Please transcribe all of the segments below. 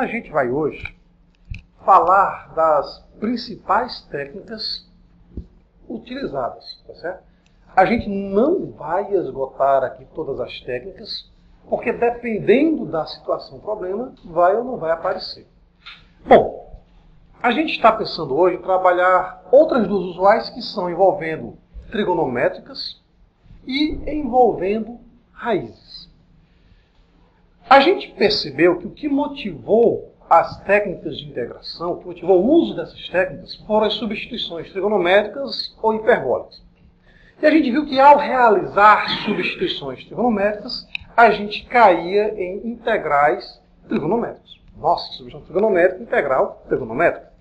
a gente vai hoje falar das principais técnicas utilizadas, tá certo? A gente não vai esgotar aqui todas as técnicas, porque dependendo da situação, problema, vai ou não vai aparecer. Bom, a gente está pensando hoje em trabalhar outras duas usuais que são envolvendo trigonométricas e envolvendo raízes. A gente percebeu que o que motivou as técnicas de integração, o que motivou o uso dessas técnicas, foram as substituições trigonométricas ou hiperbólicas. E a gente viu que ao realizar substituições trigonométricas, a gente caía em integrais trigonométricas. Nossa, substituição trigonométrica, integral trigonométrica.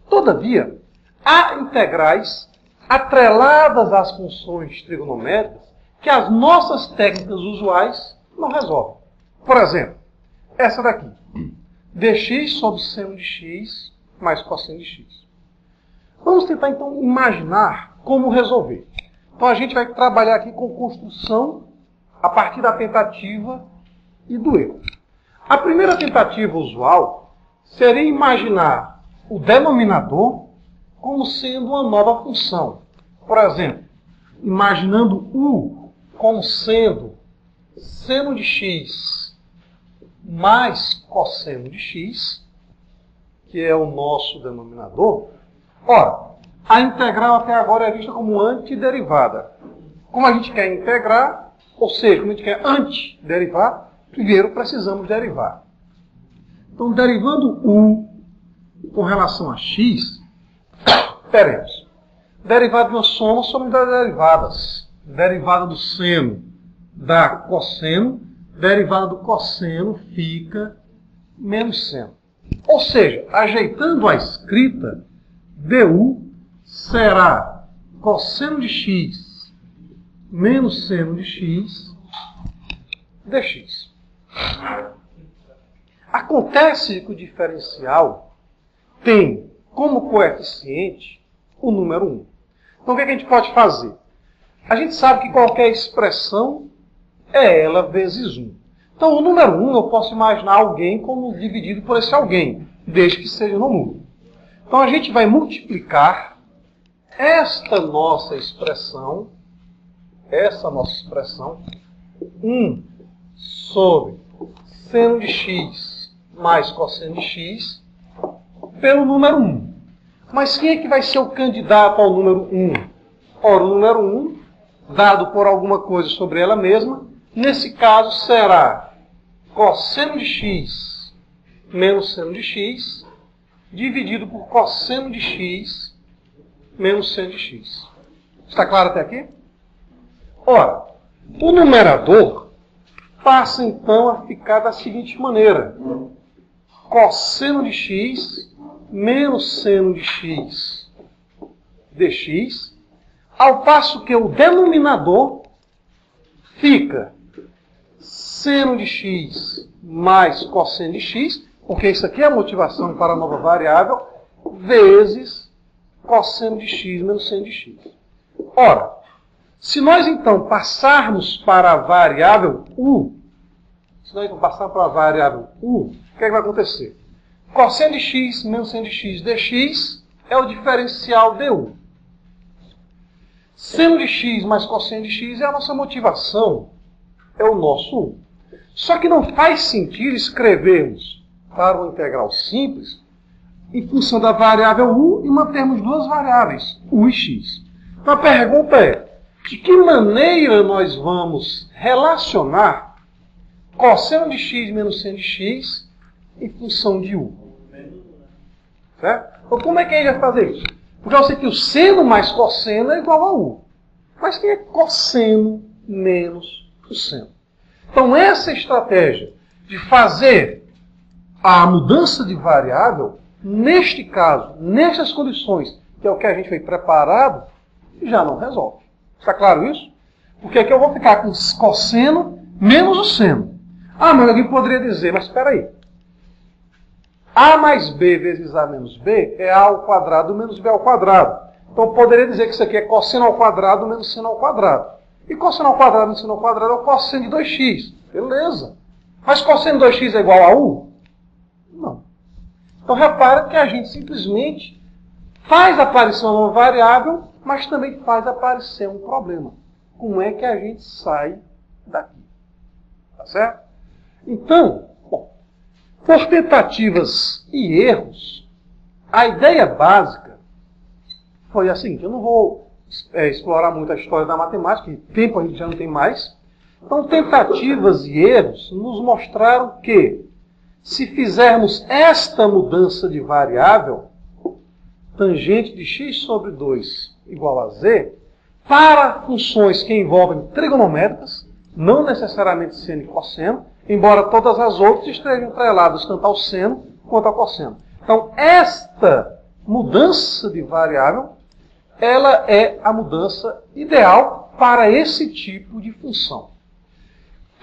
Todavia, há integrais atreladas às funções trigonométricas que as nossas técnicas usuais não resolvem. Por exemplo, essa daqui. dx sobre seno de x mais cosseno de x. Vamos tentar, então, imaginar como resolver. Então, a gente vai trabalhar aqui com construção a partir da tentativa e do erro. A primeira tentativa usual seria imaginar o denominador como sendo uma nova função. Por exemplo, imaginando u como sendo seno de x mais cosseno de x, que é o nosso denominador. Ora, a integral até agora é vista como antiderivada. Como a gente quer integrar, ou seja, como a gente quer antiderivar, primeiro precisamos derivar. Então, derivando u com relação a x, teremos derivada de uma soma sobre das derivadas. Derivada do seno dá cosseno, derivada do cosseno fica menos seno. Ou seja, ajeitando a escrita, du será cosseno de x menos seno de x dx. Acontece que o diferencial tem como coeficiente o número 1. Então, o que a gente pode fazer? A gente sabe que qualquer expressão é ela vezes 1. Então, o número 1 eu posso imaginar alguém como dividido por esse alguém, desde que seja no número. Então, a gente vai multiplicar esta nossa expressão, 1 sobre seno de x mais cosseno de x, pelo número 1. Mas quem é que vai ser o candidato ao número 1? Ora, o número 1, dado por alguma coisa sobre ela mesma, nesse caso será cosseno de x menos seno de x, dividido por cosseno de x menos seno de x. Está claro até aqui? Ora, o numerador passa então a ficar da seguinte maneira. Cosseno de x menos seno de x dx, ao passo que o denominador fica seno de x mais cosseno de x, porque isso aqui é a motivação para a nova variável, vezes cosseno de x menos seno de x. Ora, se nós então passarmos para a variável u, o que é que vai acontecer? Cosseno de x menos seno de x dx é o diferencial du. Seno de x mais cosseno de x é a nossa motivação, é o nosso u. Só que não faz sentido escrevermos para uma integral simples em função da variável u e mantermos duas variáveis, u e x. Então a pergunta é, de que maneira nós vamos relacionar cosseno de x menos seno de x em função de u? Certo? Então como é que a gente vai fazer isso? Porque eu sei que o seno mais cosseno é igual a u. Mas quem é cosseno menos o seno? Então essa estratégia de fazer a mudança de variável, neste caso, nestas condições, que é o que a gente foi preparado, já não resolve. Está claro isso? Porque aqui eu vou ficar com cosseno menos o seno. Ah, mas alguém poderia dizer, mas espera aí. A mais b vezes a menos b é a ao quadrado menos b ao quadrado. Então eu poderia dizer que isso aqui é cosseno ao quadrado menos seno ao quadrado. E cosseno ao quadrado menos seno ao quadrado é o cosseno de 2x. Beleza. Mas cosseno de 2x é igual a u? Não. Então repara que a gente simplesmente faz aparecer uma nova variável, mas também faz aparecer um problema. Como é que a gente sai daqui? Tá certo? Então, bom, por tentativas e erros, a ideia básica foi a seguinte: eu não vou explorar muito a história da matemática, que tempo a gente já não tem mais. Então, tentativas e erros nos mostraram que, se fizermos esta mudança de variável, tangente de x sobre 2 igual a z, para funções que envolvem trigonométricas, não necessariamente seno e cosseno, embora todas as outras estejam atreladas tanto ao seno quanto ao cosseno. Então, esta mudança de variável, ela é a mudança ideal para esse tipo de função.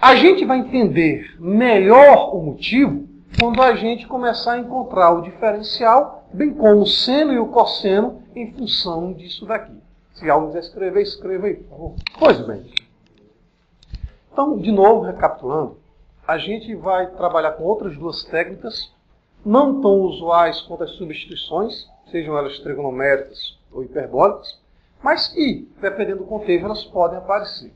A gente vai entender melhor o motivo quando a gente começar a encontrar o diferencial, bem como o seno e o cosseno, em função disso daqui. Se alguém quiser escrever, escreva aí, por favor. Pois bem. Então, de novo, recapitulando, a gente vai trabalhar com outras duas técnicas, não tão usuais quanto as substituições, sejam elas trigonométricas ou hiperbólicas, mas que, dependendo do contexto, elas podem aparecer.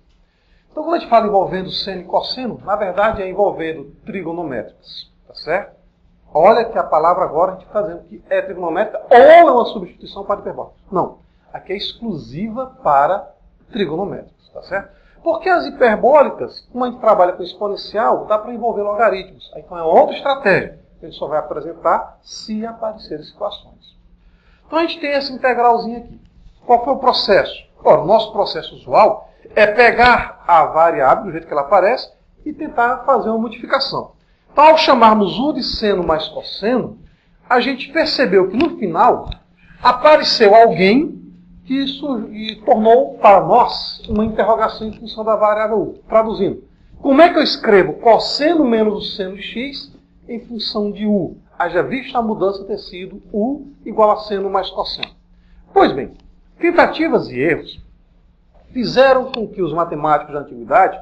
Então, quando a gente fala envolvendo seno e cosseno, na verdade é envolvendo trigonométricas, tá certo? Olha que a palavra agora a gente está dizendo que é trigonométrica ou é uma substituição para hiperbólica. Não, aqui é exclusiva para trigonométricas, tá certo? Porque as hiperbólicas, como a gente trabalha com exponencial, dá para envolver logaritmos. Então é outra estratégia que a gente só vai apresentar se aparecerem situações. Então a gente tem essa integralzinha aqui. Qual foi o processo? Ora, o nosso processo usual é pegar a variável do jeito que ela aparece e tentar fazer uma modificação. Então, ao chamarmos u de seno mais cosseno, a gente percebeu que no final apareceu alguém que tornou para nós uma interrogação em função da variável u. Traduzindo, como é que eu escrevo cosseno menos o seno de x em função de u? Haja visto a mudança ter sido u igual a seno mais cosseno. Pois bem, tentativas e erros fizeram com que os matemáticos da antiguidade,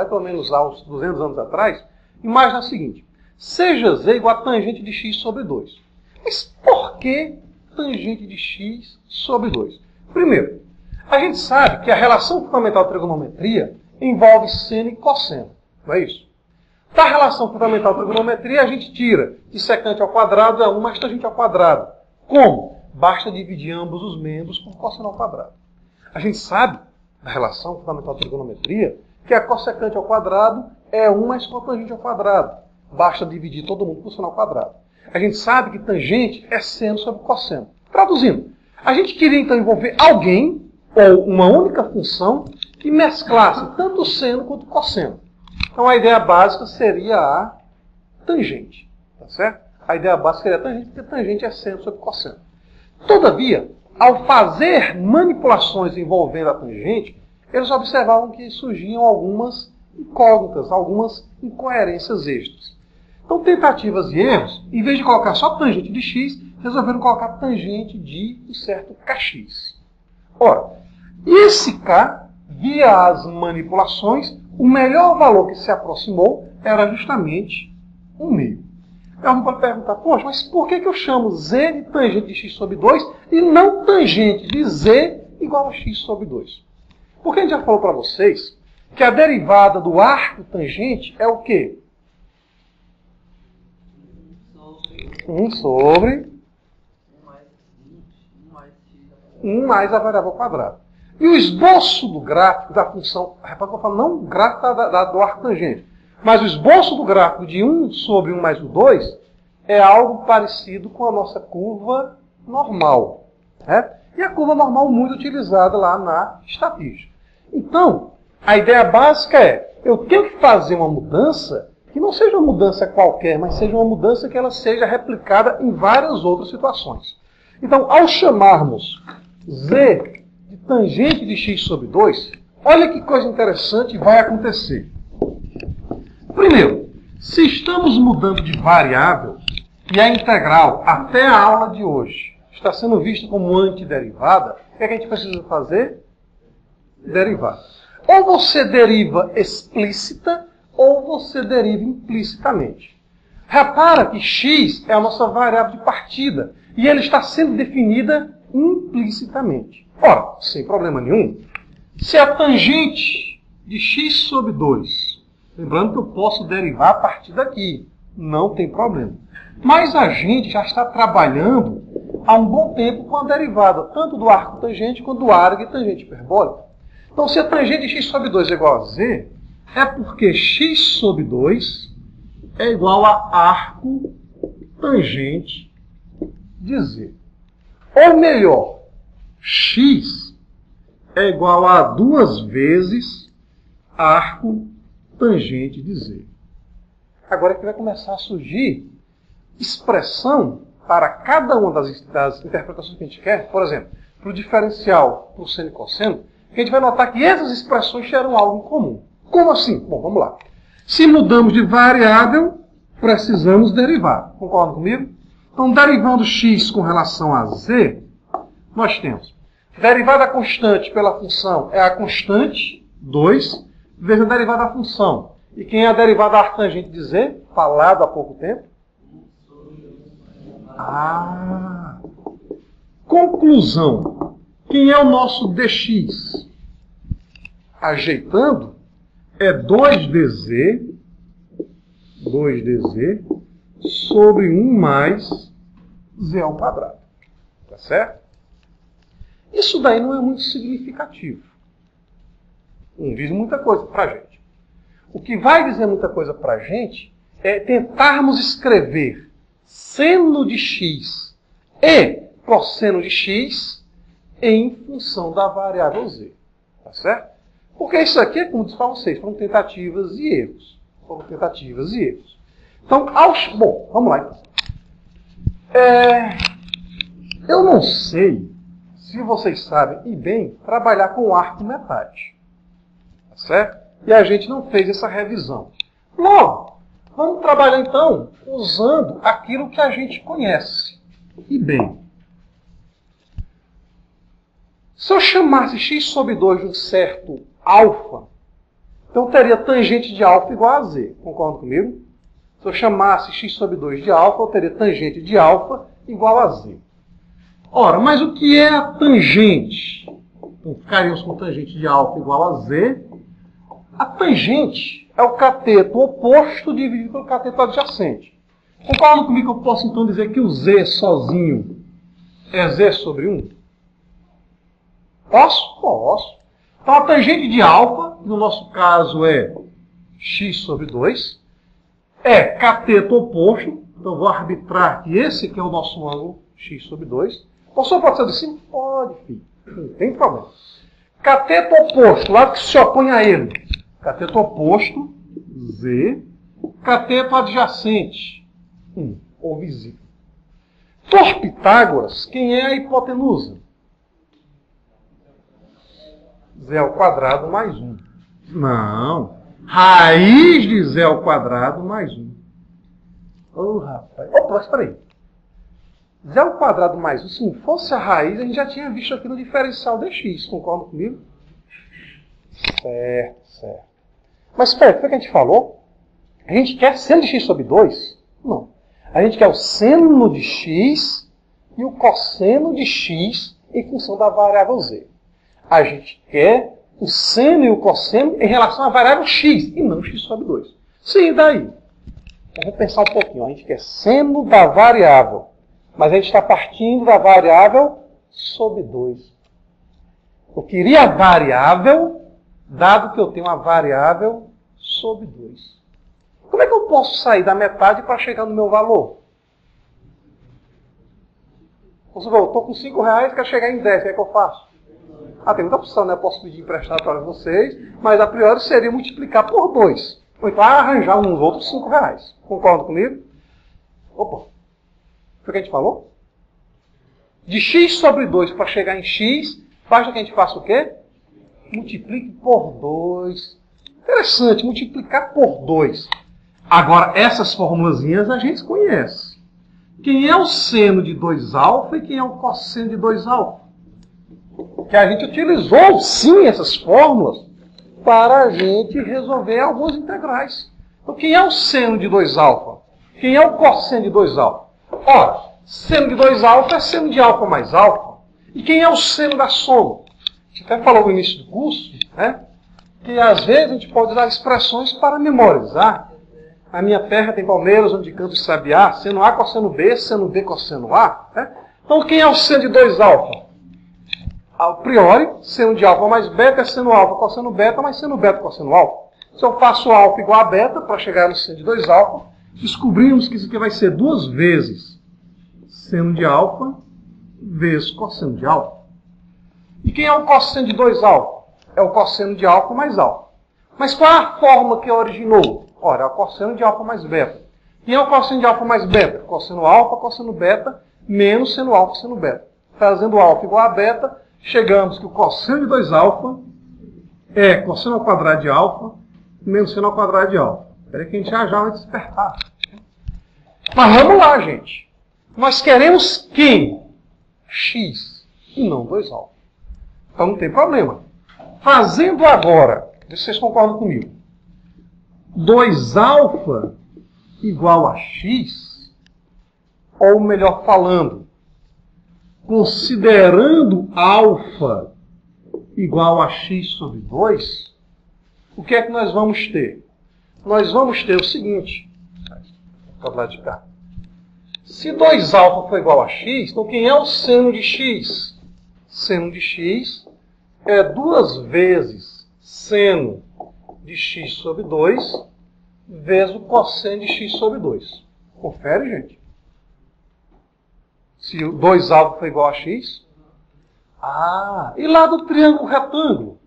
pelo menos há uns 200 anos atrás, imaginem o seguinte: seja z igual a tangente de x sobre 2. Mas por que tangente de x sobre 2? Primeiro, a gente sabe que a relação fundamental de trigonometria envolve seno e cosseno, não é isso? Da relação fundamental de trigonometria, a gente tira que secante ao quadrado é 1 mais tangente ao quadrado. Como? Basta dividir ambos os membros por cosseno ao quadrado. A gente sabe, da relação fundamental de trigonometria, que a cossecante ao quadrado é 1 mais cotangente ao quadrado. Basta dividir todo mundo por seno ao quadrado. A gente sabe que tangente é seno sobre cosseno. Traduzindo, a gente queria então envolver alguém, ou uma única função, que mesclasse tanto o seno quanto o cosseno. Então a ideia básica seria a tangente. Tá certo? A ideia básica seria a tangente, porque tangente é seno sobre cosseno. Todavia, ao fazer manipulações envolvendo a tangente, eles observavam que surgiam algumas incógnitas, algumas incoerências extras. Então, tentativas e erros, em vez de colocar só tangente de x, resolveram colocar tangente de um certo kx. Ora, esse k, via as manipulações, o melhor valor que se aproximou era justamente 1/2. Alguém pode perguntar, poxa, mas por que eu chamo z de tangente de x sobre 2 e não tangente de z igual a x sobre 2? Porque a gente já falou para vocês que a derivada do arco tangente é o quê? 1 sobre 1 mais a variável quadrada. E o esboço do gráfico da função, repara que eu falo não o gráfico do arco tangente, mas o esboço do gráfico de 1 sobre 1 mais o 2 é algo parecido com a nossa curva normal. Né? E a curva normal muito utilizada lá na estatística. Então, a ideia básica é, eu tenho que fazer uma mudança que não seja uma mudança qualquer, mas seja uma mudança que ela seja replicada em várias outras situações. Então, ao chamarmos z de tangente de x sobre 2, olha que coisa interessante vai acontecer. Primeiro, se estamos mudando de variável e a integral até a aula de hoje está sendo vista como antiderivada, o que a gente precisa fazer? Derivar. Ou você deriva explícita ou você deriva implicitamente. Repara que x é a nossa variável de partida e ele está sendo definida implicitamente. Ora, sem problema nenhum, se a tangente de x sobre 2, lembrando que eu posso derivar a partir daqui, não tem problema. Mas a gente já está trabalhando há um bom tempo com a derivada, tanto do arco tangente quanto do árabe tangente hiperbólica. Então, se a tangente de x sobre 2 é igual a z, é porque x sobre 2 é igual a arco tangente de z. Ou melhor, x é igual a 2 vezes arco tangente de z. Agora é que vai começar a surgir expressão para cada uma das interpretações que a gente quer. Por exemplo, para o diferencial, para o seno e cosseno, a gente vai notar que essas expressões geram algo em comum. Como assim? Bom, vamos lá. Se mudamos de variável, precisamos derivar. Concordam comigo? Então, derivando x com relação a z, nós temos derivada constante pela função é a constante 2 vezes a derivada da função. E quem é a derivada arctangente de z? Falado há pouco tempo. Conclusão. Quem é o nosso dx? Ajeitando, é 2dz sobre 1 mais z ao quadrado. Tá certo? Isso daí não é muito significativo. Não diz muita coisa para a gente. O que vai dizer muita coisa para a gente é tentarmos escrever seno de x e cosseno de x em função da variável z. Tá certo? Porque isso aqui, como disse para vocês, foram tentativas e erros. Então, bom, vamos lá então. Eu não sei se vocês sabem, e bem, trabalhar com arco metade. Tá certo? E a gente não fez essa revisão. Logo, vamos trabalhar então usando aquilo que a gente conhece. E bem, se eu chamasse x sobre 2 de um certo alfa, então teria tangente de alfa igual a z. Concordam comigo? Se eu chamasse x sobre 2 de alfa, eu teria tangente de alfa igual a z. Ora, mas o que é a tangente? Então, ficaríamos com tangente de alfa igual a z. A tangente é o cateto oposto dividido pelo cateto adjacente. Concordam comigo que eu posso então dizer que o z sozinho é z sobre 1? Posso? Posso. Então a tangente de alfa, no nosso caso é x sobre 2, é cateto oposto, então vou arbitrar que esse aqui é o nosso ângulo, x sobre 2. O senhor pode ser de cima? Pode, filho. Não tem problema. Cateto oposto, lado que se opõe a ele. Cateto oposto, z. Cateto adjacente, 1, ou visível. Por Pitágoras, quem é a hipotenusa? Z ao quadrado mais 1. Não. Raiz de z ao quadrado mais 1. Ô, rapaz. Opa, mas espera aí. Z ao quadrado mais 1, se não fosse a raiz, a gente já tinha visto aqui no diferencial dx. Concordam comigo? Certo. Mas espera, o que a gente falou? A gente quer seno de x sobre 2? Não. A gente quer o seno de x e o cosseno de x em função da variável z. A gente quer o seno e o cosseno em relação à variável x, e não x sobre 2. Sim, daí? Então, vamos pensar um pouquinho. A gente quer seno da variável, mas a gente está partindo da variável sobre 2. Eu queria a variável, dado que eu tenho uma variável sobre 2. Como é que eu posso sair da metade para chegar no meu valor? Eu estou com R$5, quero chegar em 10, o que é que eu faço? Tem muita opção, né? Eu posso pedir emprestado para vocês, mas a priori seria multiplicar por 2. Ou então arranjar uns outros R$5. Concordam comigo? Opa! Foi o que a gente falou? De x sobre 2 para chegar em x, basta que a gente faça o quê? Multiplique por 2. Interessante, multiplicar por 2. Agora, essas formulazinhas a gente conhece. Quem é o seno de 2α e quem é o cosseno de 2α? Que a gente utilizou, sim, essas fórmulas para a gente resolver algumas integrais. Então, quem é o seno de 2α? Quem é o cosseno de 2α? Ora, seno de 2α é seno de α mais alfa. E quem é o seno da soma? A gente até falou no início do curso, né? Que às vezes a gente pode usar expressões para memorizar. A minha terra tem palmeiras, onde campo sabiá, seno A, cosseno B, seno B, cosseno A. Né? Então, quem é o seno de 2α? A priori, seno de alfa mais beta é seno alfa cosseno beta, mais seno beta cosseno alfa. Se eu faço alfa igual a beta, para chegar no seno de 2α, descobrimos que isso aqui vai ser 2 vezes seno de alfa vezes cosseno de alfa. E quem é o cosseno de 2α? É o cosseno de alfa mais alfa. Mas qual é a fórmula que originou? Ora, é o cosseno de alfa mais beta. Quem é o cosseno de alfa mais beta? Cosseno alfa, cosseno beta, menos seno alfa, cosseno beta. Fazendo alfa igual a beta, chegamos que o cosseno de 2α é cosseno ao quadrado de alfa menos seno ao quadrado de alfa. Espera que a gente já vai despertar. Mas vamos lá, gente. Nós queremos quem? X e não 2α. Então não tem problema. Fazendo agora, vê se vocês concordam comigo. 2α igual a x, ou melhor falando, considerando alfa igual a x sobre 2, o que é que nós vamos ter? Nós vamos ter o seguinte, para lá de cá. Se 2α for igual a x, então quem é o seno de x? Seno de x é 2 vezes seno de x sobre 2 vezes o cosseno de x sobre 2. Confere, gente. Se o 2α for igual a x. Ah, e lá do triângulo retângulo?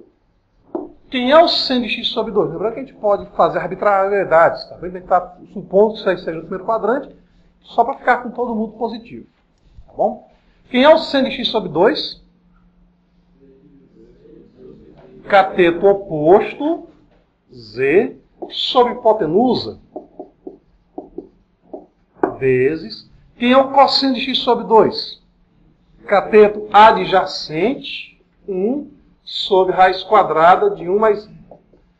Quem é o seno de x sobre 2? Lembrando que a gente pode fazer arbitrariedades. Tá? A gente está supondo que isso aí seja o primeiro quadrante, só para ficar com todo mundo positivo. Tá bom? Quem é o seno de x sobre 2? Cateto oposto, z, sobre hipotenusa, vezes. Quem é o cosseno de x sobre 2? Cateto adjacente, 1, sobre raiz quadrada de 1 mais...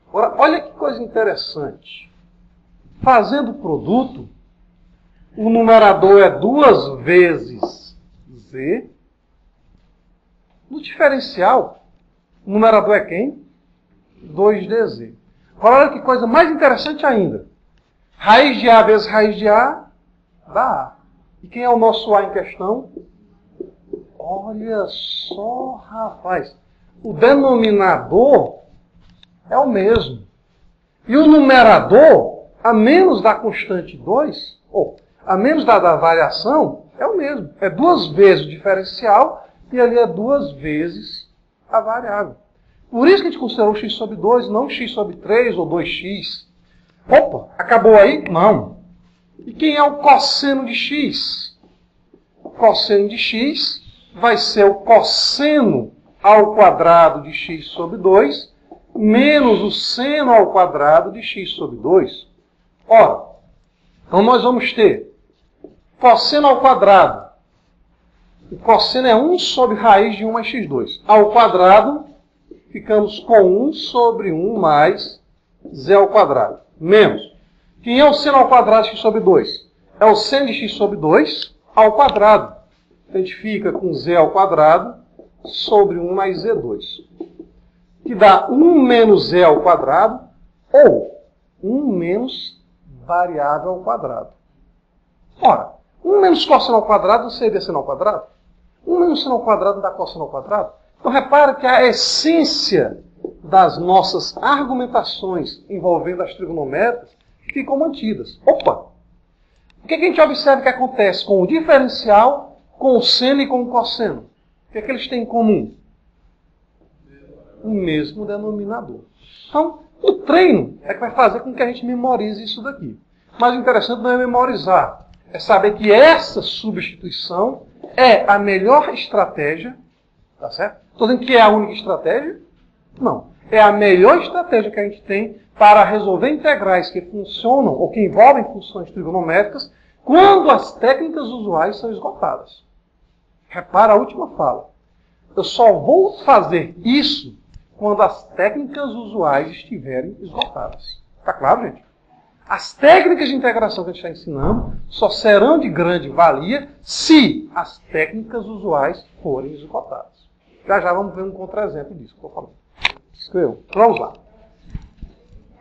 Agora, olha que coisa interessante. Fazendo o produto, o numerador é 2 vezes z. No diferencial, o numerador é quem? 2dz. Agora, olha que coisa mais interessante ainda. Raiz de A vezes raiz de A dá A. E quem é o nosso A em questão? Olha só, rapaz. O denominador é o mesmo. E o numerador, a menos da constante 2, ou a menos da variação, é o mesmo. É 2 vezes o diferencial e ali é 2 vezes a variável. Por isso que a gente considerou x sobre 2, não x sobre 3 ou 2x. Opa, acabou aí? Não. E quem é o cosseno de x? O cosseno de x vai ser o cosseno ao quadrado de x sobre 2 menos o seno ao quadrado de x sobre 2. Ora, então nós vamos ter cosseno ao quadrado. O cosseno é 1 sobre raiz de 1 mais x2. Ao quadrado, ficamos com 1 sobre 1 mais z ao quadrado. Menos. Quem é o seno ao quadrado de x sobre 2? É o seno de x sobre 2 ao quadrado. Então, a gente fica com z ao quadrado sobre 1 mais z2. Que dá 1 menos z ao quadrado ou 1 menos variável ao quadrado. Ora, 1 menos cosseno ao quadrado não seria seno ao quadrado? 1 menos seno ao quadrado dá cosseno ao quadrado? Então, repara que a essência das nossas argumentações envolvendo as trigonométricas ficam mantidas. Opa! O que a gente observa que acontece com o diferencial, com o seno e com o cosseno? O que eles têm em comum? O mesmo denominador. Então, o treino é que vai fazer com que a gente memorize isso daqui. Mas o interessante não é memorizar, é saber que essa substituição é a melhor estratégia, tá certo? Estou dizendo que é a única estratégia? Não. É a melhor estratégia que a gente tem para resolver integrais que funcionam ou que envolvem funções trigonométricas quando as técnicas usuais são esgotadas. Repara a última fala. Eu só vou fazer isso quando as técnicas usuais estiverem esgotadas. Está claro, gente? As técnicas de integração que a gente está ensinando só serão de grande valia se as técnicas usuais forem esgotadas. Já já vamos ver um contra-exemplo disso que eu estou falando. Escreveu. Vamos lá.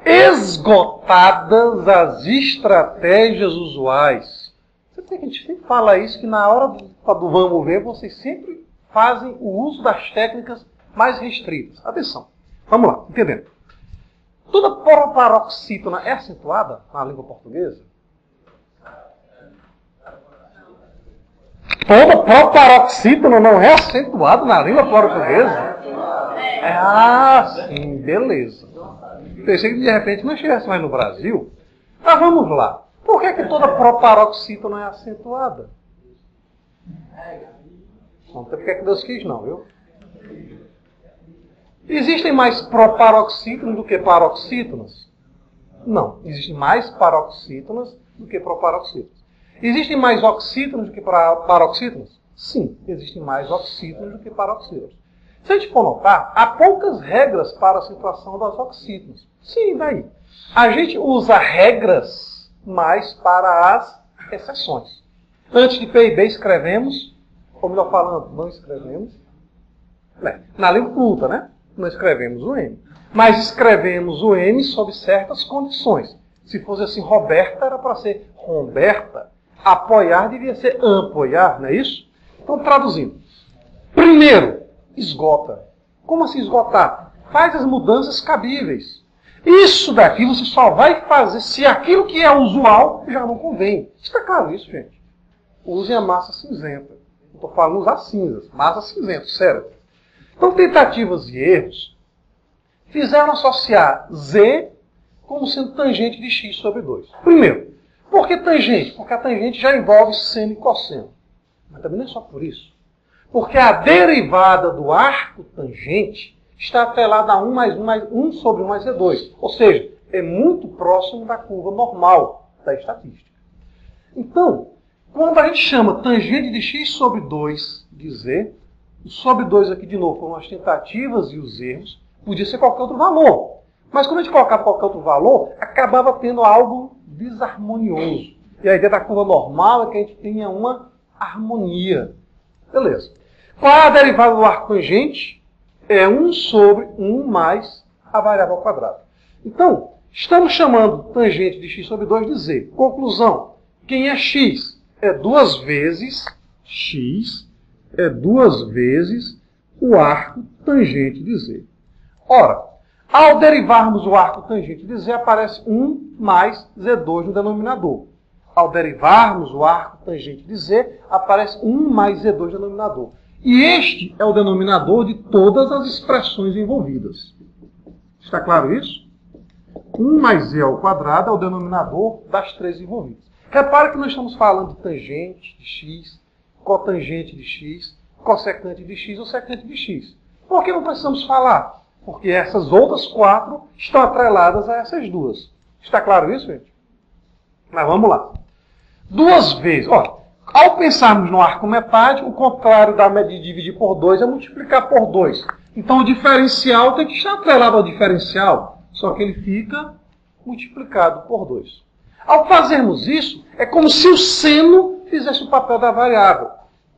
Esgotadas as estratégias usuais. Você tem que a gente sempre fala isso, que na hora do vamos ver, vocês sempre fazem o uso das técnicas mais restritas. Atenção. Vamos lá, entendendo. Toda proparoxítona é acentuada na língua portuguesa? Toda proparoxítona não é acentuada na língua portuguesa? Ah, sim, beleza. Pensei que de repente não estivesse mais no Brasil. Mas vamos lá. Por que toda proparoxítona é acentuada? Não tem porque que Deus quis não, viu? Existem mais proparoxítonos do que paroxítonos? Não. Existem mais paroxítonas do que proparoxítonos. Existem mais oxítonos do que paroxítonos? Sim. Existem mais oxítonos do que paroxítonos. Se a gente for notar, há poucas regras para a situação das oxítonas. Sim, daí. A gente usa regras mais para as exceções. Antes de P e B escrevemos, ou melhor falando, não escrevemos. Na língua culta, né? Não escrevemos o M. Mas escrevemos o M sob certas condições. Se fosse assim, Roberta era para ser Romberta. Apoiar devia ser apoiar, não é isso? Então, traduzindo. Primeiro, esgota. Como assim esgotar? Faz as mudanças cabíveis. Isso daqui você só vai fazer se aquilo que é usual já não convém. Está claro isso, gente? Usem a massa cinzenta. Não estou falando usar cinzas. Massa cinzenta, sério. Então, tentativas e erros fizeram associar Z como sendo tangente de x sobre 2. Primeiro, por que tangente? Porque a tangente já envolve seno e cosseno. Mas também não é só por isso. Porque a derivada do arco tangente está atrelada a 1 mais 1 mais 1 sobre 1 mais Z2. Ou seja, é muito próximo da curva normal da estatística. Então, quando a gente chama tangente de x sobre 2 de Z, o sobre 2 aqui, de novo, foram as tentativas e os erros. Podia ser qualquer outro valor. Mas quando a gente colocava qualquer outro valor, acabava tendo algo desarmonioso. E a ideia da curva normal é que a gente tenha uma harmonia. Beleza. Qual é a derivada do arco tangente? É 1 sobre 1 mais a variável ao quadrado. Então, estamos chamando tangente de x sobre 2 de z. Conclusão. Quem é x? É 2 vezes x, é 2 vezes o arco tangente de z. Ora, ao derivarmos o arco tangente de z, aparece 1 mais z2 no denominador. Ao derivarmos o arco tangente de z, aparece 1 mais z2 no denominador. E este é o denominador de todas as expressões envolvidas. Está claro isso? 1 mais z ao quadrado é o denominador das três envolvidas. Repare que nós estamos falando de tangente de x, cotangente de x, cossecante de x ou secante de x. Por que não precisamos falar? Porque essas outras 4 estão atreladas a essas duas. Está claro isso, gente? Mas vamos lá. 2 vezes. Ó, ao pensarmos no arco metade, o contrário de dividir por 2 é multiplicar por 2. Então o diferencial tem que estar atrelado ao diferencial, só que ele fica multiplicado por 2. Ao fazermos isso, é como se o seno fizesse o papel da variável.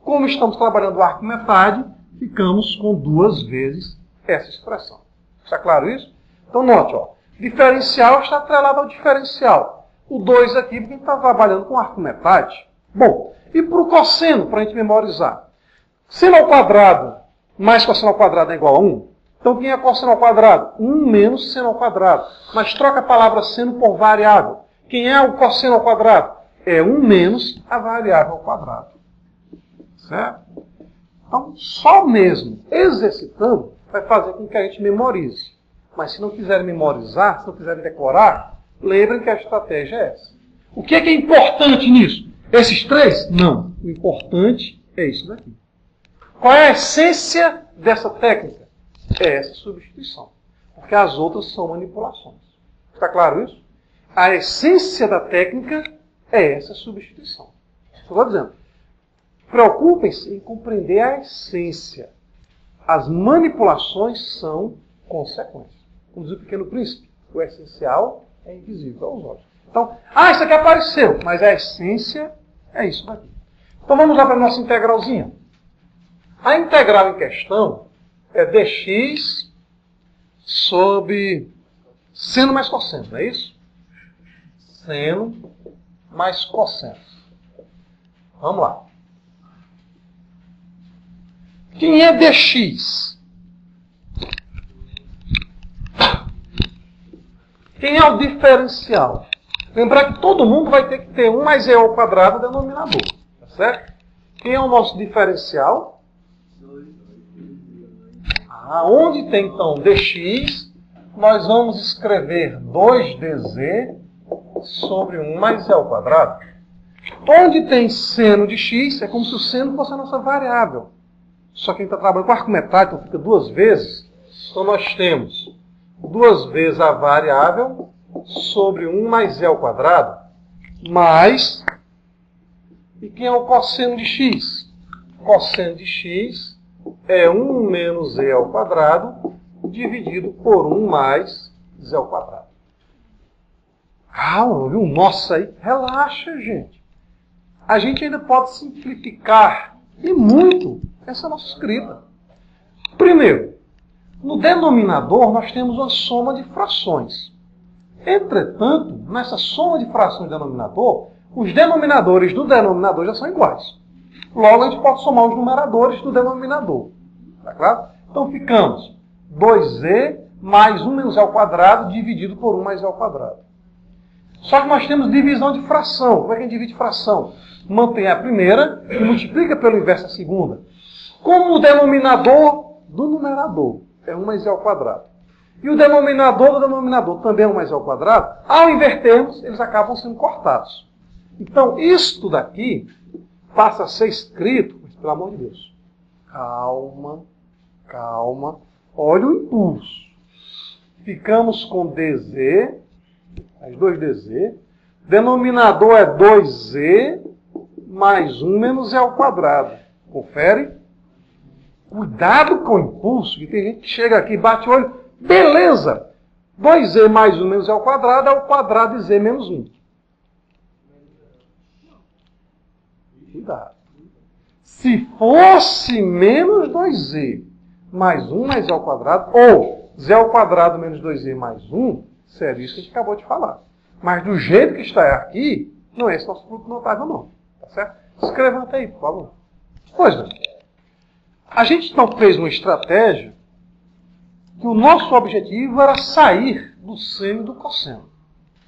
Como estamos trabalhando o arco metade, ficamos com 2 vezes essa expressão. Está claro isso? Então note, ó, diferencial está atrelado ao diferencial. O 2 aqui, porque a gente está trabalhando com arco metade. Bom, e para o cosseno, para a gente memorizar? Seno ao quadrado mais cosseno ao quadrado é igual a 1. Então quem é cosseno ao quadrado? 1 menos seno ao quadrado. Mas troca a palavra seno por variável. Quem é o cosseno ao quadrado? É 1 menos a variável ao quadrado. Certo? Então, só mesmo exercitando vai fazer com que a gente memorize. Mas se não quiserem memorizar, se não quiserem decorar, lembrem que a estratégia é essa. O que é importante nisso? Esses 3? Não. O importante é isso daqui. Qual é a essência dessa técnica? É essa substituição. Porque as outras são manipulações. Está claro isso? A essência da técnica é essa substituição. Estou dizendo. Preocupem-se em compreender a essência. As manipulações são consequências. Como diz o Pequeno Príncipe, o essencial é invisível aos olhos. Então, isso aqui apareceu, mas a essência é isso daqui. Então vamos lá para a nossa integralzinha. A integral em questão é dx sobre seno mais cosseno, não é isso? Seno mais cosseno. Vamos lá. Quem é dx? Quem é o diferencial? Lembrar que todo mundo vai ter que ter 1 mais e ao quadrado denominador. Tá certo? Quem é o nosso diferencial? Onde tem então dx, nós vamos escrever 2dz sobre 1 mais e ao quadrado. Onde tem seno de x, é como se o seno fosse a nossa variável. Só que a gente está trabalhando com arco metálico, então fica 2 vezes. Então nós temos 2 vezes a variável sobre 1 mais e ao quadrado, mais... E quem é o cosseno de x? Cosseno de x é 1 menos e ao quadrado dividido por 1 mais z ao quadrado. Calma, viu? Nossa, aí. Relaxa, gente. A gente ainda pode simplificar, e muito, essa nossa escrita. Primeiro, no denominador nós temos uma soma de frações. Entretanto, nessa soma de frações do denominador, os denominadores do denominador já são iguais. Logo, a gente pode somar os numeradores do denominador. Tá claro? Então, ficamos 2z mais 1 menos e ao quadrado dividido por 1 mais e ao quadrado. Só que nós temos divisão de fração. Como é que a gente divide fração? Mantém a primeira e multiplica pelo inverso a segunda. Como o denominador do numerador é 1 mais i ao quadrado, e o denominador do denominador também é 1 mais i ao quadrado, ao invertermos, eles acabam sendo cortados. Então, isto daqui passa a ser escrito, mas, pelo amor de Deus, calma, calma, olha o impulso. Ficamos com dz, as 2dz, denominador é 2z mais 1 menos e ao quadrado. Confere? Cuidado com o impulso, que tem gente que chega aqui e bate o olho, beleza, 2z mais 1 menos e ao quadrado é o quadrado de z menos 1. Cuidado. Se fosse menos 2z mais 1 mais z ao quadrado, ou z ao quadrado menos 2z mais 1, seria isso que a gente acabou de falar. Mas do jeito que está aqui, não é esse nosso produto notável, não. Tá certo? Escreva até aí, por favor. Pois bem. A gente então fez uma estratégia que o nosso objetivo era sair do seno e do cosseno.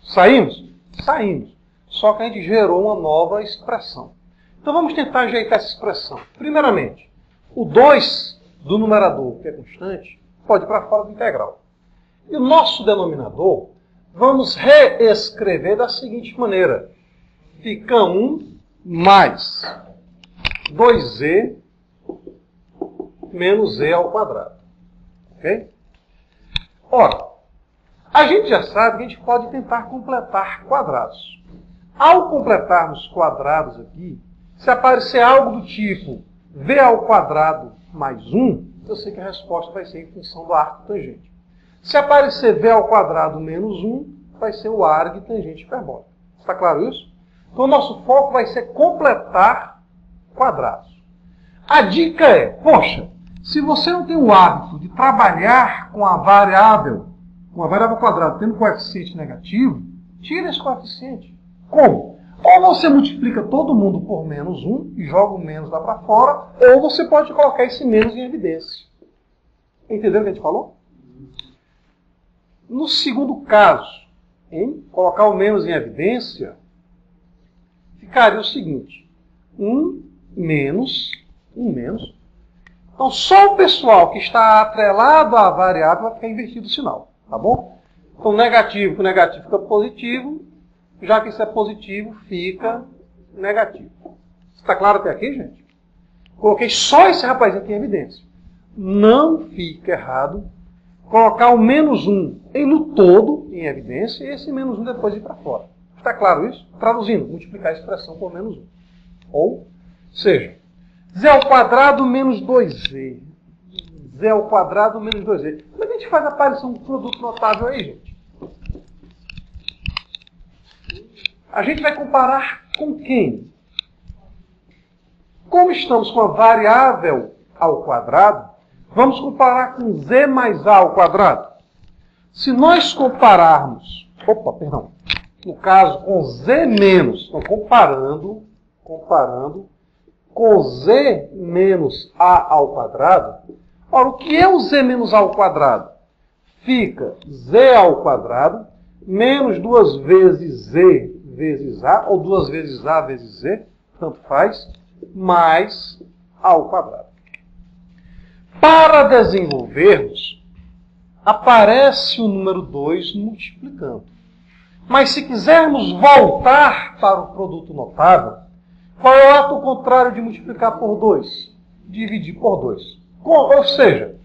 Saímos? Saímos. Só que a gente gerou uma nova expressão. Então vamos tentar ajeitar essa expressão. Primeiramente, o 2 do numerador, que é constante, pode ir para fora do integral. E o nosso denominador, vamos reescrever da seguinte maneira. Fica 1 mais 2z menos z ao quadrado. Ok? Ora, a gente já sabe que a gente pode tentar completar quadrados. Ao completarmos quadrados aqui, se aparecer algo do tipo v ao quadrado mais 1, eu sei que a resposta vai ser em função do arco tangente. Se aparecer v ao quadrado menos 1, vai ser o arco tangente hiperbólica. Está claro isso? Então, o nosso foco vai ser completar quadrados. A dica é, poxa, se você não tem o hábito de trabalhar com a variável quadrada tendo coeficiente negativo, tira esse coeficiente. Como? Ou você multiplica todo mundo por menos 1 e joga o menos lá para fora, ou você pode colocar esse menos em evidência. Entenderam o que a gente falou? No segundo caso, em colocar o menos em evidência, ficaria o seguinte: 1 menos. Então, só o pessoal que está atrelado à variável vai ficar invertido o sinal. Tá bom? Então, negativo com negativo fica positivo. Já que isso é positivo, fica negativo. Está claro até aqui, gente? Coloquei só esse rapazinho aqui em evidência. Não fica errado colocar o menos 1 no todo em evidência e esse menos 1 depois ir para fora. Está claro isso? Traduzindo, multiplicar a expressão por menos 1. Ou seja, z ao quadrado menos 2z. Z ao quadrado menos 2z. Como é que a gente faz a aparição do produto notável aí, gente? A gente vai comparar com quem? Como estamos com a variável ao quadrado, vamos comparar com z mais a ao quadrado. Se nós compararmos, no caso com z menos, então comparando com z menos a ao quadrado, ora, o que é o z menos a ao quadrado? Fica z ao quadrado menos 2 vezes z vezes a, ou 2 vezes a vezes z, tanto faz, mais a ao quadrado. Para desenvolvermos, aparece o número 2 multiplicando. Mas se quisermos voltar para o produto notável, qual é o ato contrário de multiplicar por 2? Dividir por 2. Ou seja,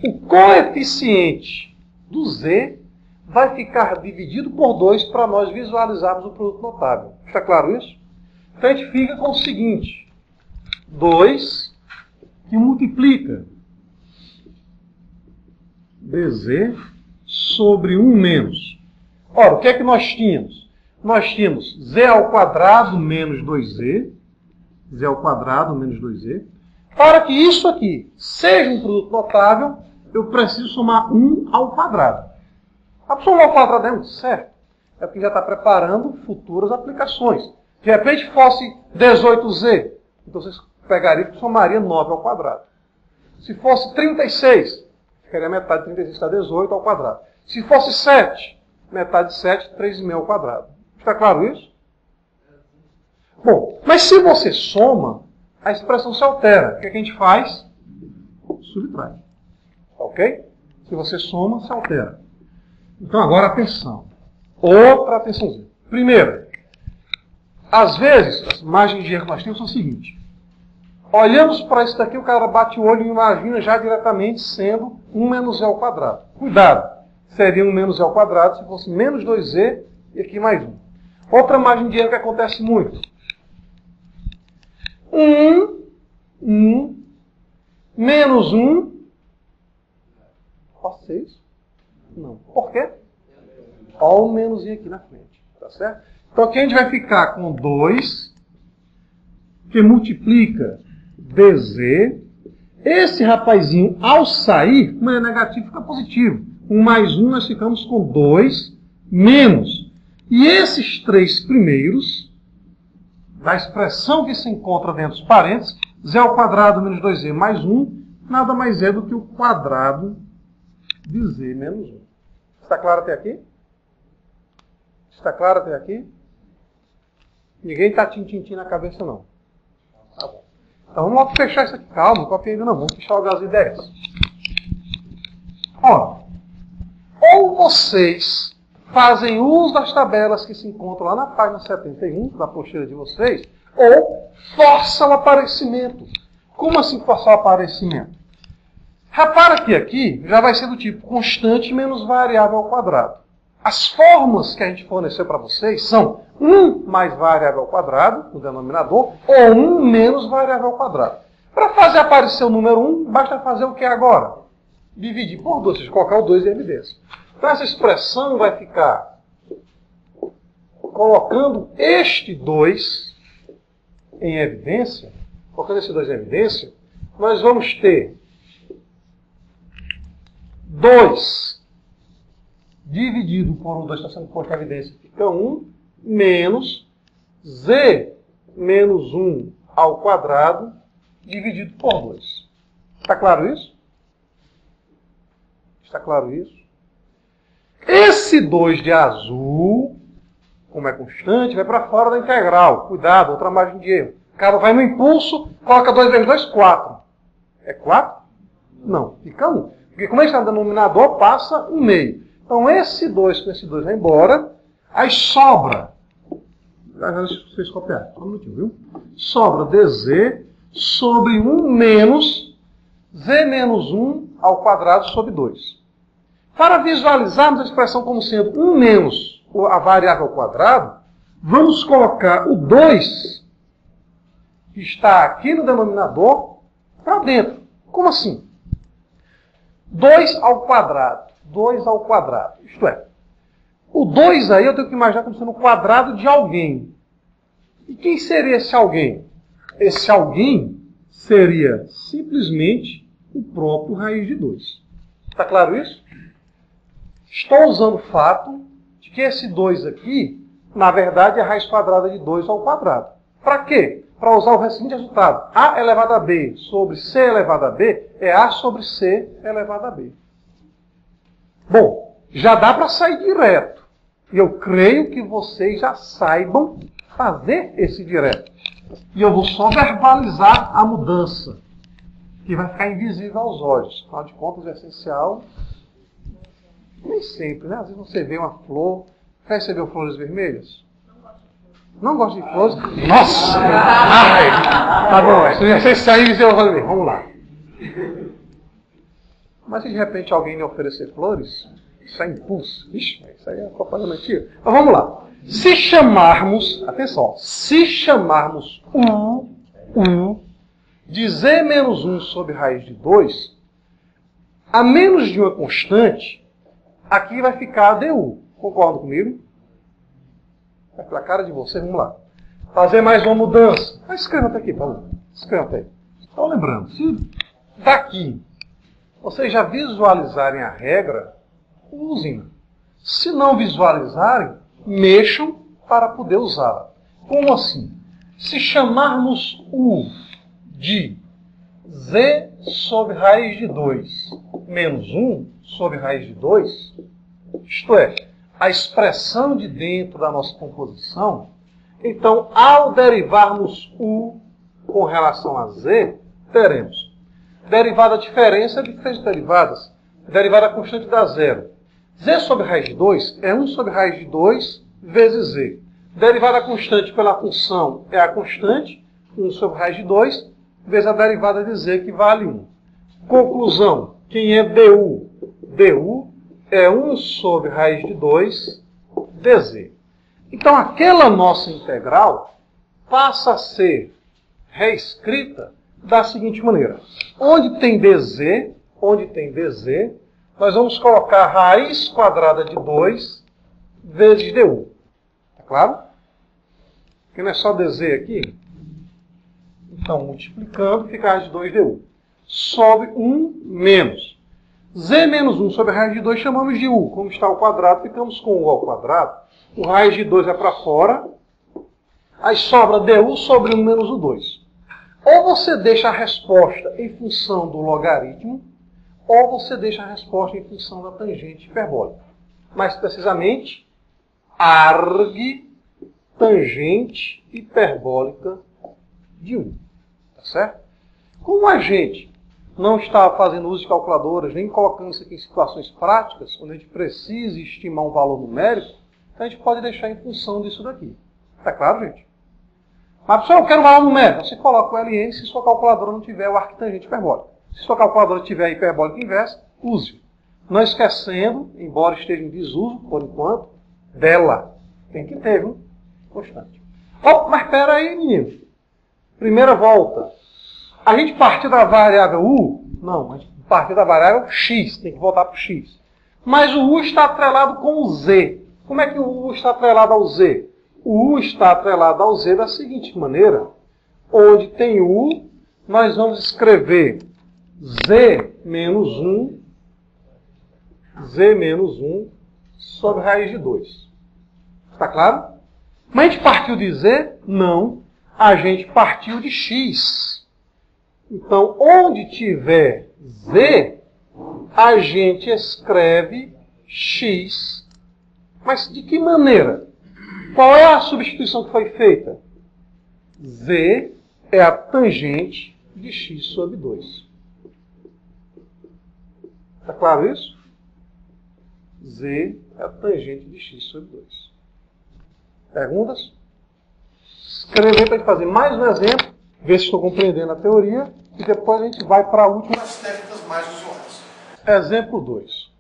o coeficiente do z vai ficar dividido por 2 para nós visualizarmos o produto notável. Está claro isso? Então a gente fica com o seguinte: 2 que multiplica dz sobre 1 menos. Ora, o que é que nós tínhamos? Nós tínhamos z ao quadrado menos 2z. Z ao quadrado menos 2z. Para que isso aqui seja um produto notável, eu preciso somar 1 ao quadrado. A somar ao quadrado é 1, certo? É porque já está preparando futuras aplicações. De repente fosse 18z, então vocês pegariam e somariam 9 ao quadrado. Se fosse 36, ficaria metade de 36 está 18 ao quadrado. Se fosse 7, metade de 7, 3,5 ao quadrado. Está claro isso? Bom, mas se você soma, a expressão se altera. O que é que a gente faz? Subtrai. Ok? Se você soma, se altera. Então agora atenção. Outra atençãozinha. Primeiro, às vezes, as margens de erro que nós temos são o seguinte. Olhamos para isso daqui, o cara bate o olho e imagina já diretamente sendo 1 menos z ao quadrado. Cuidado! Seria 1 menos z ao quadrado se fosse menos 2z e aqui mais 1. Outra margem de erro que acontece muito. 1 menos 1. Posso ser isso? Não. Por quê? Olha o menos aqui na frente. Tá certo? Então aqui a gente vai ficar com 2, que multiplica dz. Esse rapazinho, ao sair, como é negativo, fica positivo. 1 mais 1, nós ficamos com 2 menos. E esses 3 primeiros, da expressão que se encontra dentro dos parênteses, z ao quadrado menos 2z mais 1, nada mais é do que o quadrado de z menos 1. Está claro até aqui? Está claro até aqui? Ninguém está tintim na cabeça, não. Tá bom. Então vamos logo fechar isso aqui. Calma, não copia ainda não. Vamos fechar as ideias. Ora, ou vocês fazem uso das tabelas que se encontram lá na página 71 da apostila de vocês, ou força o aparecimento. Como assim forçar o aparecimento? Repara que aqui já vai ser do tipo constante menos variável ao quadrado. As fórmulas que a gente forneceu para vocês são 1 mais variável ao quadrado, no denominador, ou 1 menos variável ao quadrado. Para fazer aparecer o número 1, basta fazer o que agora? Dividir por 2, ou seja, colocar o 2 em evidência. Então essa expressão vai ficar colocando este 2 em evidência, colocando esse 2 em evidência, nós vamos ter 2 dividido por 1, 2 está sendo posto em evidência, fica 1, menos z menos 1 ao quadrado dividido por 2. Está claro isso? Está claro isso? Esse 2 de azul, como é constante, vai para fora da integral. Cuidado, outra margem de erro. O cara vai no impulso, coloca 2 vezes 2, 4. É 4? Não, fica 1. Porque como ele está no denominador, passa 1 meio. Então esse 2 com esse 2 vai embora, aí sobra. Deixa vocês copiarem, só um minutinho, viu? Sobra dz sobre 1 menos z menos 1 ao quadrado sobre 2. Para visualizarmos a expressão como sendo 1 menos a variável ao quadrado, vamos colocar o 2, que está aqui no denominador, para dentro. Como assim? 2 ao quadrado. 2 ao quadrado. Isto é, O 2 aí eu tenho que imaginar como sendo o quadrado de alguém. E quem seria esse alguém? Esse alguém seria simplesmente o próprio raiz de 2. Está claro isso? Estou usando o fato de que esse 2 aqui, na verdade, é a raiz quadrada de 2 ao quadrado. Para quê? Para usar o seguinte resultado. A elevado a B sobre C elevado a B é A sobre C elevado a B. Bom, já dá para sair direto. E eu creio que vocês já saibam fazer esse direto. E eu vou só verbalizar a mudança, que vai ficar invisível aos olhos. Afinal de contas, é essencial. Nem sempre, né? Às vezes você vê uma flor. Já recebeu flores vermelhas? Não gosto de flores? Nossa! Ai, tá bom, se você sair e eu vou ver. Vamos lá. Mas se de repente alguém lhe oferecer flores, isso é impulso. Ixi, isso aí é propaganda. Mas vamos lá. Se chamarmos, atenção, se chamarmos U de Z menos 1 sobre raiz de 2, a menos de uma constante, aqui vai ficar a DU. Concordam comigo? Vai pela cara de vocês, vamos lá. Fazer mais uma mudança. Mas escreva até aqui, Paulo. Escreva até aí. Então lembrando, se daqui vocês já visualizarem a regra, usem. Se não visualizarem, mexam para poder usá-la. Como assim? Se chamarmos U de Z sobre raiz de 2 menos 1 sobre raiz de 2, isto é, a expressão de dentro da nossa composição, então, ao derivarmos U com relação a Z, teremos derivada da diferença de três derivadas. Derivada constante dá zero. Z sobre raiz de 2 é 1 sobre raiz de 2 vezes Z. Derivada constante pela função é a constante, 1 sobre raiz de 2, vezes a derivada de Z, que vale 1. Conclusão, quem é DU? DU é 1 sobre raiz de 2 dz. Então, aquela nossa integral passa a ser reescrita da seguinte maneira. Onde tem dz, nós vamos colocar raiz quadrada de 2 vezes du. Tá claro? Porque não é só dz aqui. Então, multiplicando, fica a raiz de 2 du. Sobe 1 menos. Z menos 1 sobre a raiz de 2 chamamos de U. Como está ao quadrado, ficamos com U ao quadrado. O raiz de 2 é para fora. Aí sobra du sobre 1 menos o 2. Ou você deixa a resposta em função do logaritmo, ou você deixa a resposta em função da tangente hiperbólica. Mais precisamente, arg tangente hiperbólica de 1. Tá certo? Como a gente não está fazendo uso de calculadoras, nem colocando isso aqui em situações práticas, onde a gente precisa estimar um valor numérico, então a gente pode deixar em função disso daqui. Tá claro, gente? Mas, pessoal, eu quero um valor numérico. Você coloca o LN se sua calculadora não tiver o arctangente hiperbólico. Se sua calculadora tiver a hiperbólica inversa, use. Não esquecendo, embora esteja em desuso, por enquanto, dela. Tem que ter, viu? Constante. Oh, mas espera aí, menino. Primeira volta. A gente partiu da variável U? Não, a gente partiu da variável X. Tem que voltar para o X. Mas o U está atrelado com o Z. Como é que o U está atrelado ao Z? O U está atrelado ao Z da seguinte maneira. Onde tem U, nós vamos escrever Z menos 1 sobre raiz de 2. Está claro? Mas a gente partiu de Z? Não. A gente partiu de X. Então, onde tiver Z, a gente escreve X. Mas de que maneira? Qual é a substituição que foi feita? Z é a tangente de X sobre 2. Está claro isso? Z é a tangente de X sobre 2. Perguntas? Escrever para fazer mais um exemplo, ver se estou compreendendo a teoria, e depois a gente vai para a última das técnicas mais usuais. Exemplo 2.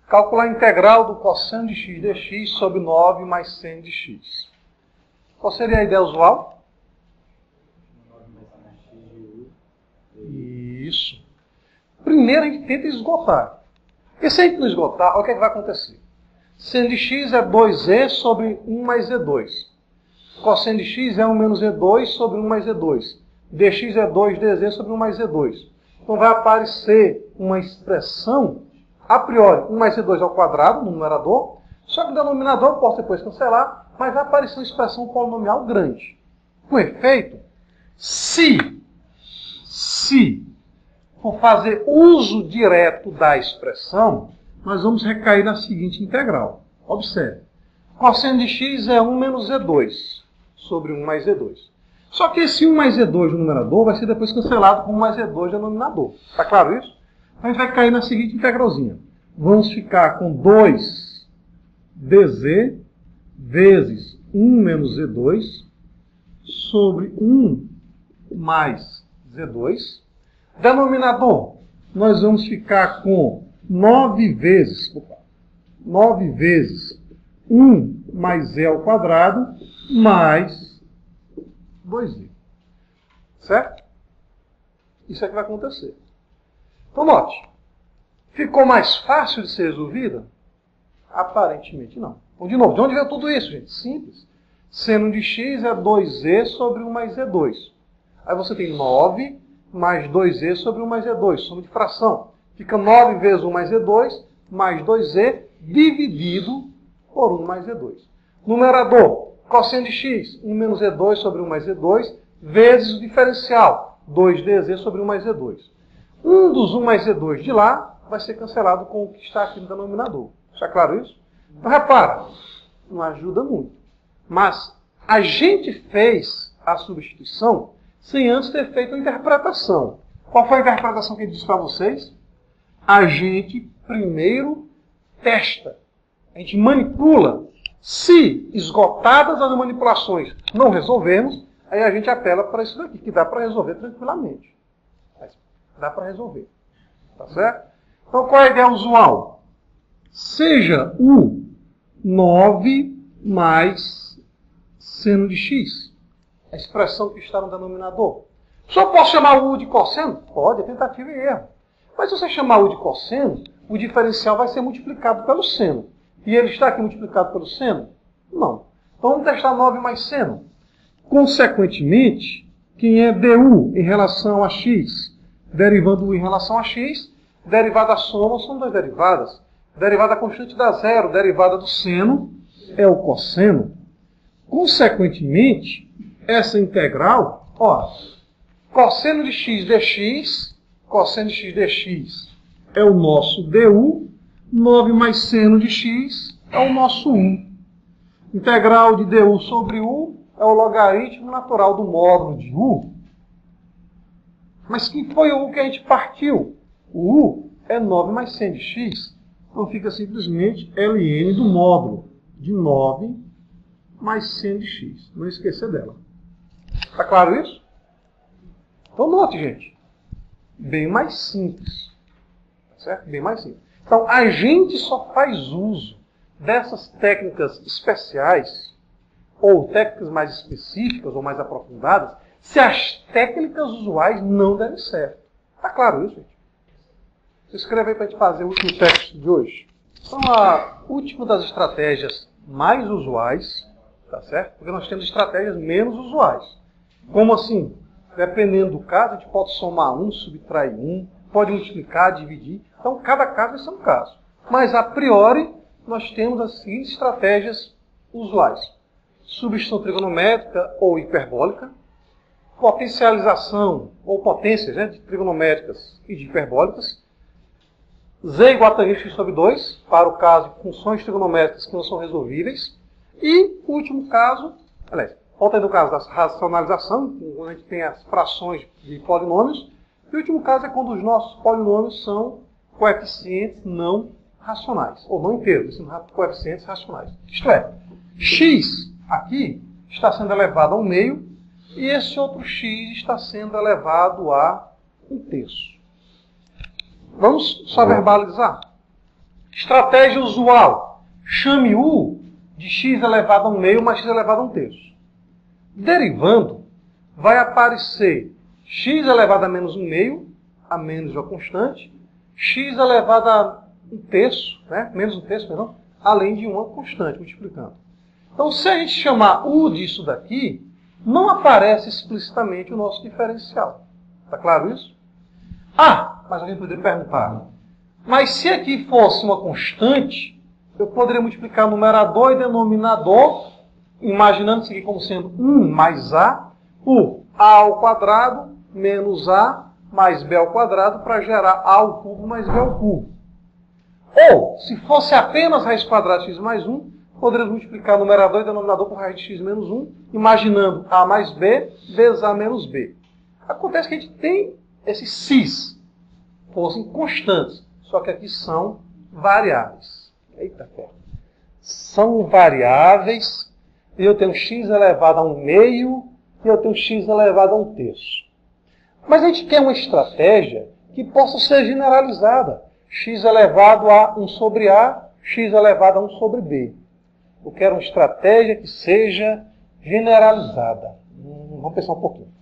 Calcular a integral do cosseno de x dx sobre 9 mais seno de x. Qual seria a ideia usual? Isso. Primeiro a gente tenta esgotar. Porque se a gente não esgotar, olha o que vai acontecer. Seno de x é 2e sobre 1 mais e2. Cosseno de x é 1 menos e2 sobre 1 mais e2. Dx é 2dz sobre 1 mais e2. Então vai aparecer uma expressão, a priori, 1 mais e2 ao quadrado, no numerador. Só que o denominador eu posso depois cancelar, mas vai aparecer uma expressão polinomial grande. Com efeito, se for fazer uso direto da expressão, nós vamos recair na seguinte integral. Observe. Cosseno de x é 1 menos e2 sobre 1 mais e2. Só que esse 1 mais e2 no numerador vai ser depois cancelado com 1 mais e2 no denominador. Está claro isso? Então a gente vai cair na seguinte integralzinha. Vamos ficar com 2dz vezes 1 menos e2 sobre 1 mais z2. Denominador, nós vamos ficar com 9 vezes 1 mais e ao quadrado mais 2i. Certo? Isso é que vai acontecer. Então, note. Ficou mais fácil de ser resolvida? Aparentemente não. Então, de novo, de onde veio tudo isso, gente? Simples. Seno de x é 2e sobre 1 mais e2. Aí você tem 9 mais 2e sobre 1 mais e2. Soma de fração. Fica 9 vezes 1 mais e2 mais 2e dividido por 1 mais e2. Numerador. Cosseno de x, 1 menos e2 sobre 1 mais e2, vezes o diferencial, 2dz sobre 1 mais e2. Um dos 1 mais e2 de lá vai ser cancelado com o que está aqui no denominador. Está claro isso? Então, repara, não ajuda muito. Mas a gente fez a substituição sem antes ter feito a interpretação. Qual foi a interpretação que ele disse para vocês? A gente primeiro testa. A gente manipula. Se esgotadas as manipulações não resolvermos, aí a gente apela para isso daqui, que dá para resolver tranquilamente. Dá para resolver. Tá certo? Então, qual é a ideia usual? Seja o 9 mais seno de x. A expressão que está no denominador. Só posso chamar o u de cosseno? Pode, é tentativa e erro. Mas se você chamar u de cosseno, o diferencial vai ser multiplicado pelo seno. E ele está aqui multiplicado pelo seno? Não. Então vamos testar 9 mais seno. Consequentemente, quem é du em relação a x, derivando u em relação a x, derivada da soma são duas derivadas. Derivada constante dá zero, derivada do seno é o cosseno. Consequentemente, essa integral, ó, cosseno de x dx, cosseno de x dx é o nosso du, 9 mais seno de x é o nosso u. Integral de du sobre u é o logaritmo natural do módulo de u. Mas que foi o u que a gente partiu? O u é 9 mais seno de x. Então fica simplesmente ln do módulo de 9 mais seno de x. Não esquecer dela. Está claro isso? Então note, gente. Bem mais simples. Certo? Bem mais simples. Então, a gente só faz uso dessas técnicas especiais, ou técnicas mais específicas, ou mais aprofundadas, se as técnicas usuais não derem certo. Está claro isso, gente? Escreve aí para a gente fazer o último texto de hoje. Então, a última das estratégias mais usuais, tá certo? Porque nós temos estratégias menos usuais. Como assim? Dependendo do caso, a gente pode somar um, subtrair um, pode multiplicar, dividir. Então, cada caso vai ser um caso. Mas, a priori, nós temos as seguintes estratégias usuais. Substituição trigonométrica ou hiperbólica. Potencialização, ou potências, né, de trigonométricas e de hiperbólicas. Z igual a tangente x sobre 2, para o caso de funções trigonométricas que não são resolvíveis. E, o último caso, aliás, volta aí no caso da racionalização, quando a gente tem as frações de polinômios. E o último caso é quando os nossos polinômios são coeficientes não racionais, ou não inteiros, são coeficientes racionais. Isto é, x aqui está sendo elevado a 1/2 e esse outro x está sendo elevado a 1/3. Vamos só verbalizar. Estratégia usual. Chame u de x elevado a 1/2 mais x elevado a 1/3. Derivando, vai aparecer x elevado a menos 1/2, a menos uma constante, x elevado a 1/3, né? Menos 1/3, perdão, além de uma constante multiplicando. Então, se a gente chamar U disso daqui, não aparece explicitamente o nosso diferencial. Está claro isso? Ah, mas alguém poderia perguntar, mas se aqui fosse uma constante, eu poderia multiplicar numerador e denominador, imaginando isso aqui como sendo 1 mais A, por A ao quadrado menos A mais B ao quadrado, para gerar A ao cubo mais B ao cubo. Ou, se fosse apenas raiz quadrada de x mais 1, poderíamos multiplicar numerador e denominador por raiz de x menos 1, imaginando A mais B vezes A menos B. Acontece que a gente tem esses x's, fossem constantes, só que aqui são variáveis. Eita, ferro. São variáveis, e eu tenho x elevado a 1/2, e eu tenho x elevado a 1/3. Mas a gente quer uma estratégia que possa ser generalizada. X elevado a 1 sobre A, x elevado a 1 sobre B. Eu quero uma estratégia que seja generalizada. Vamos pensar um pouquinho.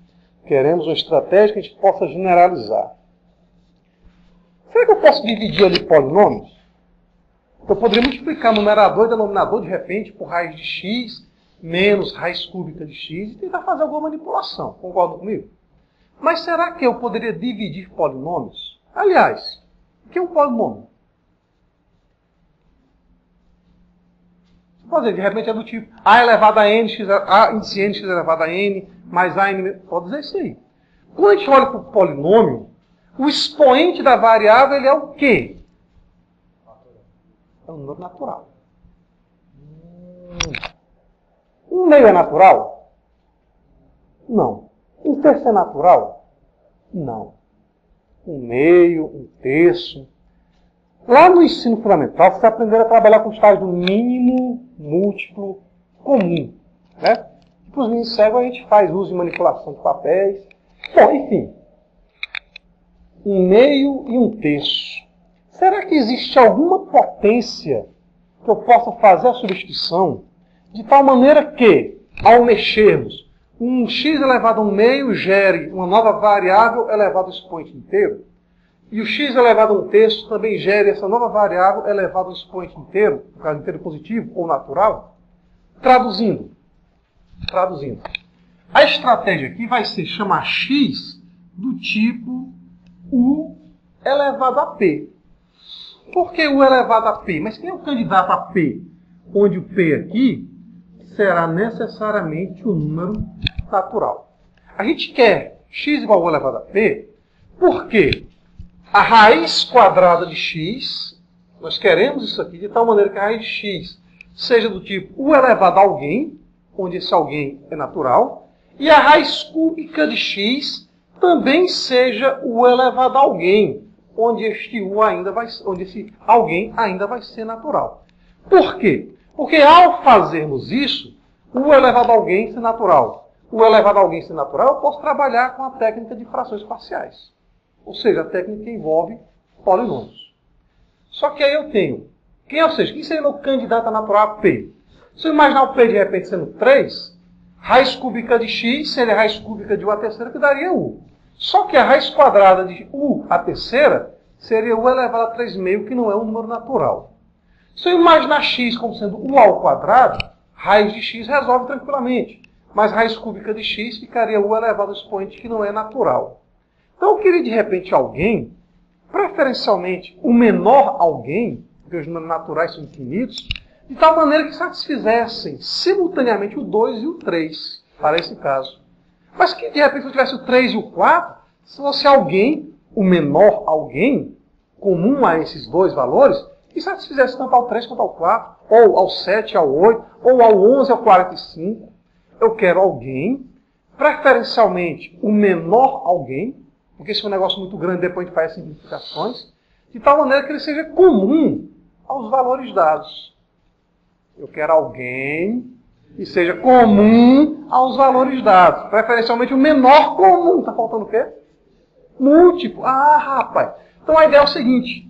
Queremos uma estratégia que a gente possa generalizar. Será que eu posso dividir ali polinômios? Eu poderia multiplicar numerador e denominador, de repente, por raiz de x, menos raiz cúbica de x, e tentar fazer alguma manipulação. Concordam comigo? Mas será que eu poderia dividir polinômios? Aliás, o que é um polinômio? Pode dizer, de repente é do tipo A elevado a N, A índice N, x elevado a N, mais A N... Pode dizer isso aí. Quando a gente olha para o polinômio, o expoente da variável ele é o quê? É um número natural. 1/2 é natural? Não. 1/3 é natural? Não. 1/2, 1/3. Lá no ensino fundamental, você aprender a trabalhar com o estágio do mínimo múltiplo comum. Né? Para os meninos cegos, a gente faz uso de manipulação de papéis. Bom, enfim. 1/2 e 1/3. Será que existe alguma potência que eu possa fazer a substituição de tal maneira que, ao mexermos, um x elevado a 1/2 gere uma nova variável elevada ao expoente inteiro? E o x elevado a 1/3 também gere essa nova variável elevada ao expoente inteiro, no caso inteiro positivo ou natural? Traduzindo. A estratégia aqui vai ser chamar x do tipo u elevado a p. Por que u elevado a p? Mas quem é o candidato a p? Onde o p aqui será necessariamente o número natural. A gente quer x igual a u elevado a p porque a raiz quadrada de x, nós queremos isso aqui de tal maneira que a raiz de x seja do tipo u elevado a alguém, onde esse alguém é natural, e a raiz cúbica de x também seja u elevado a alguém, onde esse alguém ainda vai ser natural. Por quê? Porque ao fazermos isso, u elevado a alguém ser natural, u elevado a alguém ser natural, eu posso trabalhar com a técnica de frações parciais. Ou seja, a técnica que envolve polinômios. Só que aí eu tenho, quem seria meu candidato a natural a P? Se eu imaginar o P de repente sendo 3, raiz cúbica de x seria a raiz cúbica de u a terceira, que daria u. Só que a raiz quadrada de u a terceira seria u elevado a 3/2, que não é um número natural. Se eu imaginar x como sendo u ao quadrado, raiz de x resolve tranquilamente. Mas raiz cúbica de x ficaria u elevado ao expoente, que não é natural. Então eu queria de repente alguém, preferencialmente o menor alguém, porque os números naturais são infinitos, de tal maneira que satisfizessem simultaneamente o 2 e o 3, para esse caso. Mas que de repente se eu tivesse o 3 e o 4, se fosse alguém, o menor alguém, comum a esses dois valores, que satisfizesse tanto ao 3 quanto ao 4, ou ao 7 ao 8, ou ao 11 ao 45. Eu quero alguém, preferencialmente o menor alguém, porque se for um negócio muito grande, depois a gente faz as simplificações, de tal maneira que ele seja comum aos valores dados. Eu quero alguém que seja comum aos valores dados. Preferencialmente o menor comum. Está faltando o quê? Múltiplo. Ah, rapaz. Então a ideia é o seguinte.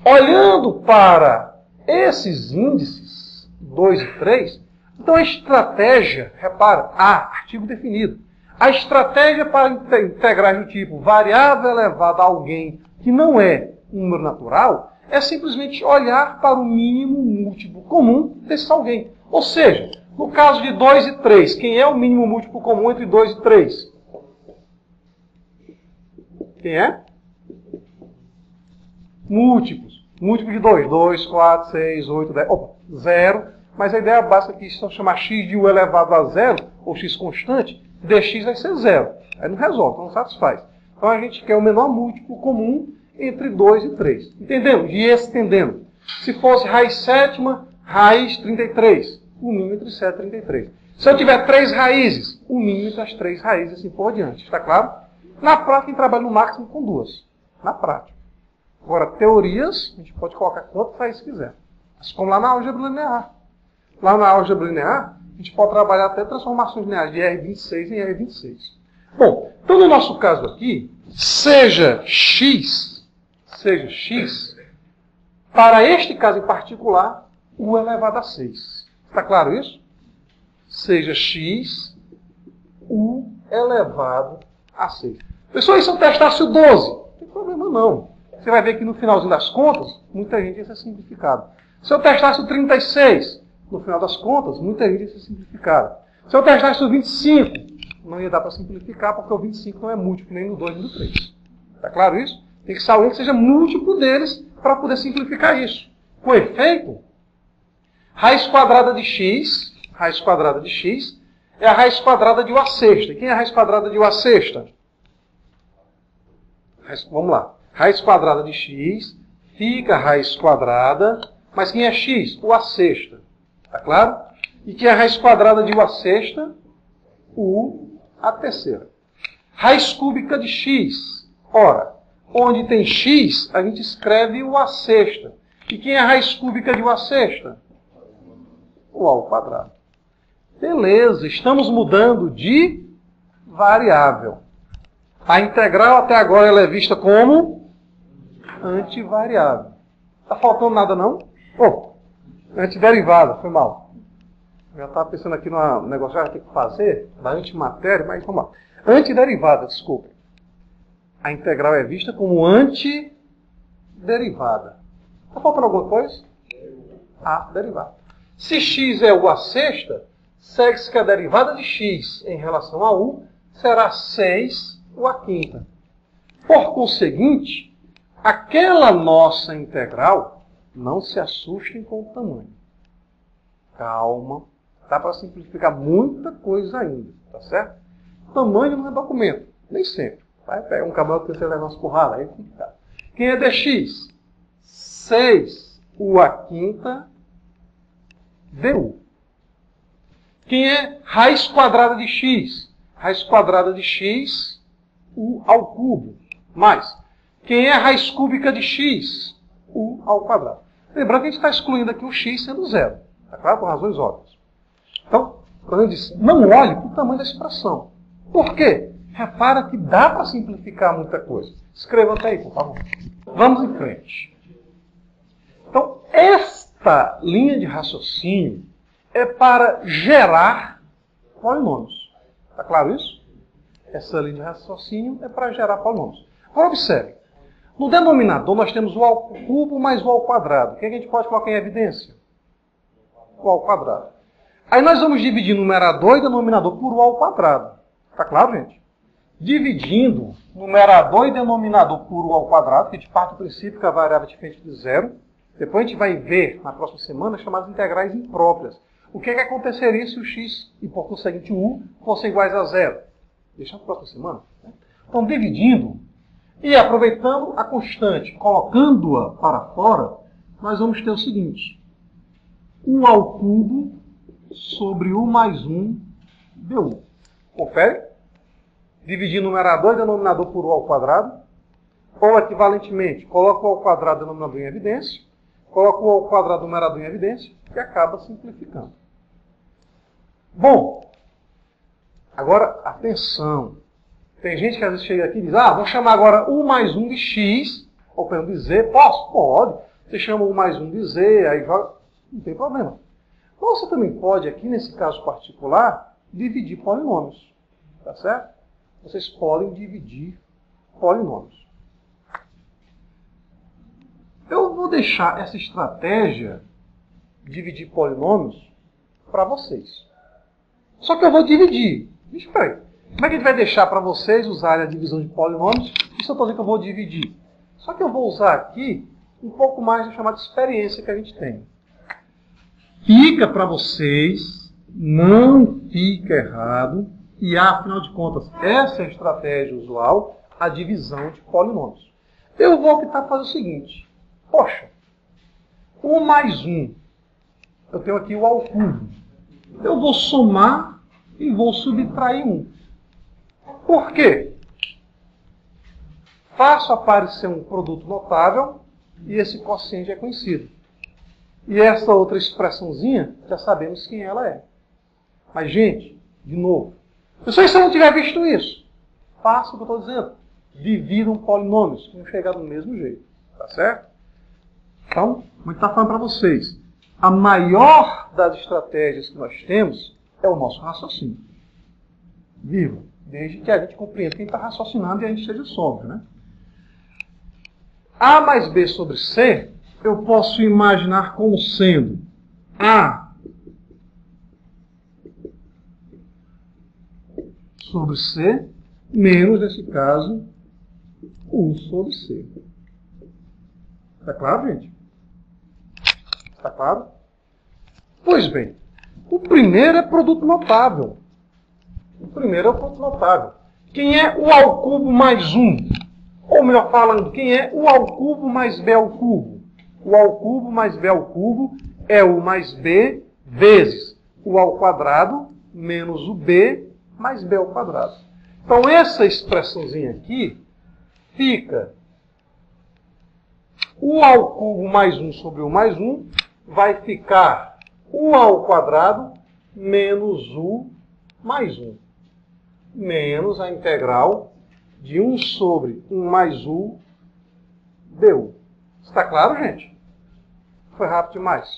Olhando para esses índices, 2 e 3, então a estratégia, repara, artigo definido. A estratégia para integrar do tipo variável elevada a alguém que não é um número natural é simplesmente olhar para o mínimo múltiplo comum desse alguém. Ou seja, no caso de 2 e 3, quem é o mínimo múltiplo comum entre 2 e 3? Quem é? Múltiplos. Múltiplo de 2. 2, 4, 6, 8, 10. Opa, 0. Mas a ideia básica aqui, se eu chamar x de u elevado a 0, ou x constante, dx vai ser 0. Aí não resolve, não satisfaz. Então a gente quer o menor múltiplo comum entre 2 e 3. Entendemos? E estendendo. Se fosse raiz sétima, raiz 33. O mínimo entre 7 e 33. Se eu tiver 3 raízes, o mínimo entre as 3 raízes, assim por diante. Está claro? Na prática, a gente trabalha no máximo com 2. Na prática. Agora, teorias, a gente pode colocar quantas raízes quiser. Mas como lá na álgebra linear. Lá na álgebra linear, a gente pode trabalhar até transformações lineares de R26 em R26. Bom, então no nosso caso aqui, seja x, para este caso em particular, u elevado a 6. Está claro isso? Seja x, u elevado a 6. Pessoal, e se eu testasse o 12? Não tem problema não. Você vai ver que no finalzinho das contas, muita gente ia ser simplificado. Se eu testasse o 36, no final das contas, muita gente ia ser simplificado. Se eu testasse o 25, não ia dar para simplificar, porque o 25 não é múltiplo nem no 2 nem no 3. Está claro isso? Tem que ser alguém que seja múltiplo deles para poder simplificar isso. Com efeito, raiz quadrada de x é a raiz quadrada de u a sexta. E quem é a raiz quadrada de u a sexta? Vamos lá. Raiz quadrada de x fica raiz quadrada, mas quem é x? U a sexta. Está claro? E quem é a raiz quadrada de u a sexta? U a terceira. Raiz cúbica de x. Ora, onde tem x, a gente escreve u a sexta. E quem é a raiz cúbica de u a sexta? U ao quadrado. Beleza, estamos mudando de variável. A integral até agora ela é vista como antivariável. Está faltando nada não? Antiderivada, foi mal. Eu já estava pensando aqui no negócio que eu tenho que fazer, da antimatéria, mas vamos lá. Antiderivada, desculpe. A integral é vista como antiderivada. Está faltando alguma coisa? A derivada. Se x é u a sexta, segue-se que a derivada de x em relação a u será 6 u a quinta. Por conseguinte, aquela nossa integral, não se assustem com o tamanho. Calma, dá para simplificar muita coisa ainda, tá certo? Tamanho não é documento, nem sempre. Vai pegar um cabelo que você leva umas porradas, aí fica. Quem é dx? 6 u a quinta du. Quem é raiz quadrada de x? Raiz quadrada de x, u ao cubo. Mais. Quem é raiz cúbica de x? U ao quadrado. Lembrando que a gente está excluindo aqui o x sendo zero. Está claro? Por razões óbvias. Então, quando eu disse, não olhe para o tamanho da expressão. Por quê? Repara que dá para simplificar muita coisa. Escreva até aí, por favor. Vamos em frente. Então, esta linha de raciocínio é para gerar polinômios. Está claro isso? Essa linha de raciocínio é para gerar polinômios. Agora observe. No denominador nós temos o ao cubo mais o ao quadrado. O que a gente pode colocar em evidência? O ao quadrado. Aí nós vamos dividir numerador e denominador por o ao quadrado. Está claro, gente? Dividindo numerador e denominador por u ao quadrado, que a gente parte do princípio que a variável é diferente de zero. Depois a gente vai ver, na próxima semana, chamadas integrais impróprias. O que aconteceria se o x e, por conseguinte, o u fossem iguais a zero? Deixa na próxima semana. Né? Então, dividindo e aproveitando a constante, colocando-a para fora, nós vamos ter o seguinte. U ao cubo sobre u mais 1 du. Confere? Dividir numerador e denominador por u ao quadrado. Ou, equivalentemente, coloca o ao quadrado e denominador em evidência. Coloca o ao quadrado e numerador em evidência. E acaba simplificando. Bom, agora, atenção. Tem gente que às vezes chega aqui e diz, vou chamar agora u mais 1 de x, ou pelo de z. Posso? Pode. Você chama u mais 1 de z, aí joga. Não tem problema. Mas você também pode, aqui nesse caso particular, dividir polinômios. Tá certo? Vocês podem dividir polinômios. Eu vou deixar essa estratégia de dividir polinômios para vocês. Só que eu vou dividir. Espera aí. Como é que a gente vai deixar para vocês usarem a divisão de polinômios? Isso eu estou dizendo que eu vou dividir. Só que eu vou usar aqui um pouco mais da chamada experiência que a gente tem. Fica para vocês, não fica errado. E afinal de contas, essa é a estratégia usual, a divisão de polinômios. Eu vou optar por fazer o seguinte. Poxa, 1 mais 1. Eu tenho aqui o ao cubo. Eu vou somar e vou subtrair 1. Por quê? Faço aparecer um produto notável e esse quociente é conhecido. E essa outra expressãozinha, já sabemos quem ela é. Mas, gente, de novo, se você não tiver visto isso, faça o que eu estou dizendo. Dividam polinômios, que vão chegar do mesmo jeito. Tá certo? Então, como está falando para vocês, a maior das estratégias que nós temos é o nosso raciocínio. Viva! Desde que a gente compreenda quem está raciocinando e a gente seja sóbrio, né? A mais B sobre C, eu posso imaginar como sendo A sobre C, menos, nesse caso, 1 sobre C. Está claro, gente? Está claro? Pois bem, o primeiro é produto notável. O primeiro é o produto notável. Quem é o ao cubo mais 1? Ou melhor falando, quem é o ao cubo mais B ao cubo? O ao cubo mais B ao cubo é o mais B vezes o ao quadrado menos o B mais B ao quadrado. Então, essa expressãozinha aqui fica o ao cubo mais 1 sobre o mais 1 vai ficar o ao quadrado menos o mais 1. Menos a integral de 1 sobre 1 mais u du. Está claro, gente? Foi rápido demais.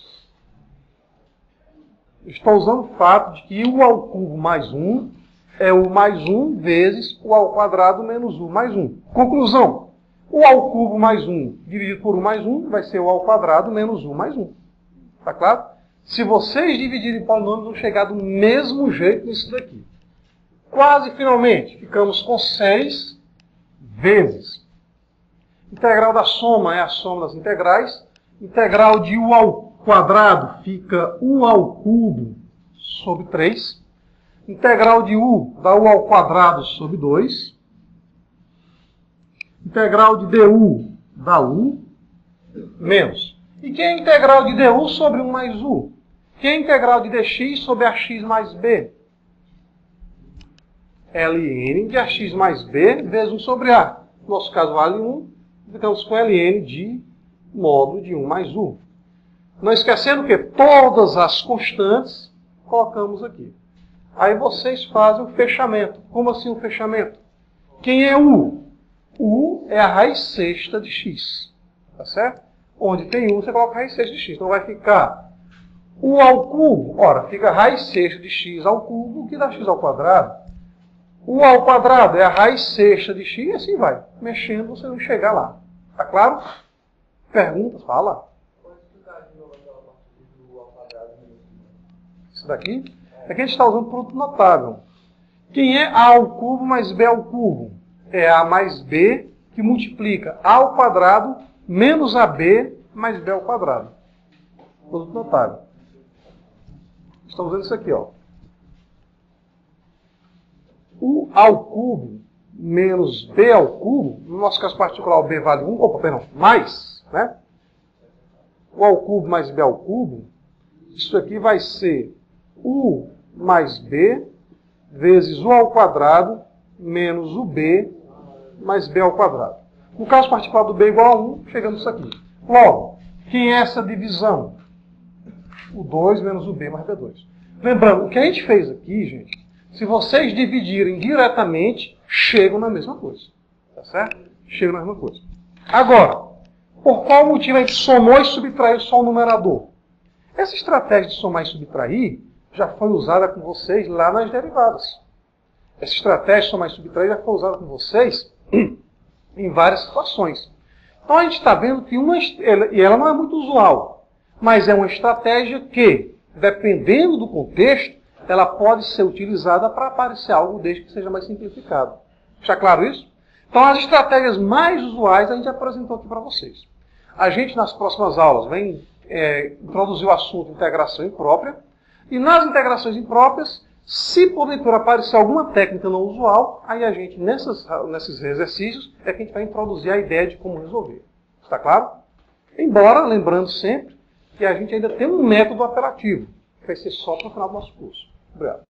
Estou usando o fato de que o ao cubo mais 1 é o mais 1 vezes o ao quadrado menos u mais 1. Conclusão. O ao cubo mais 1 dividido por 1 mais 1 vai ser o ao quadrado menos u mais 1. Está claro? Se vocês dividirem polinômios, vão chegar do mesmo jeito nisso daqui. Quase finalmente, ficamos com 6 vezes. Integral da soma é a soma das integrais. Integral de u ao quadrado fica u ao cubo sobre 3. Integral de u dá u ao quadrado sobre 2. Integral de du dá u menos. E que é a integral de du sobre 1 mais u? Que é a integral de dx sobre ax mais b? ln de ax mais b vezes 1 sobre a. No nosso caso vale 1. Ficamos com ln de módulo de 1 mais u. Não esquecendo que todas as constantes colocamos aqui. Aí vocês fazem o fechamento. Como assim o fechamento? Quem é u? U é a raiz sexta de x. Tá certo? Onde tem u, você coloca a raiz sexta de x. Então vai ficar u ao cubo. Ora, fica a raiz sexta de x ao cubo, que dá x ao quadrado. U ao quadrado é a raiz sexta de x, e assim vai. Mexendo, você não chegar lá. Tá claro? Perguntas? Fala. Isso daqui? Aqui a gente está usando produto notável. Quem é A ao cubo mais B ao cubo? É A mais B que multiplica A ao quadrado menos AB mais B ao quadrado. Produto notável. Estamos usando isso aqui, ó. U ao cubo menos B ao cubo, no nosso caso particular o B vale 1, opa, perdão, mais, né? U ao cubo mais B ao cubo, isso aqui vai ser U mais B vezes U ao quadrado menos o B mais B ao quadrado. No caso particular do B igual a 1, chegamos isso aqui. Logo, quem é essa divisão? O 2 menos o B mais B2. Lembrando, o que a gente fez aqui, gente, se vocês dividirem diretamente, chegam na mesma coisa. Tá certo? Chegam na mesma coisa. Agora, por qual motivo a gente somou e subtraiu só o numerador? Essa estratégia de somar e subtrair já foi usada com vocês lá nas derivadas. Essa estratégia de somar e subtrair já foi usada com vocês em várias situações. Então a gente está vendo que e ela não é muito usual, mas é uma estratégia que, dependendo do contexto, ela pode ser utilizada para aparecer algo desde que seja mais simplificado. Está claro isso? Então as estratégias mais usuais a gente apresentou aqui para vocês. A gente, nas próximas aulas, vem introduzir o assunto integração imprópria. E nas integrações impróprias, se porventura aparecer alguma técnica não usual, aí a gente, nesses exercícios, é que a gente vai introduzir a ideia de como resolver. Está claro? Embora, lembrando sempre, que a gente ainda tem um método apelativo, que vai ser só para o final do nosso curso. Obrigado.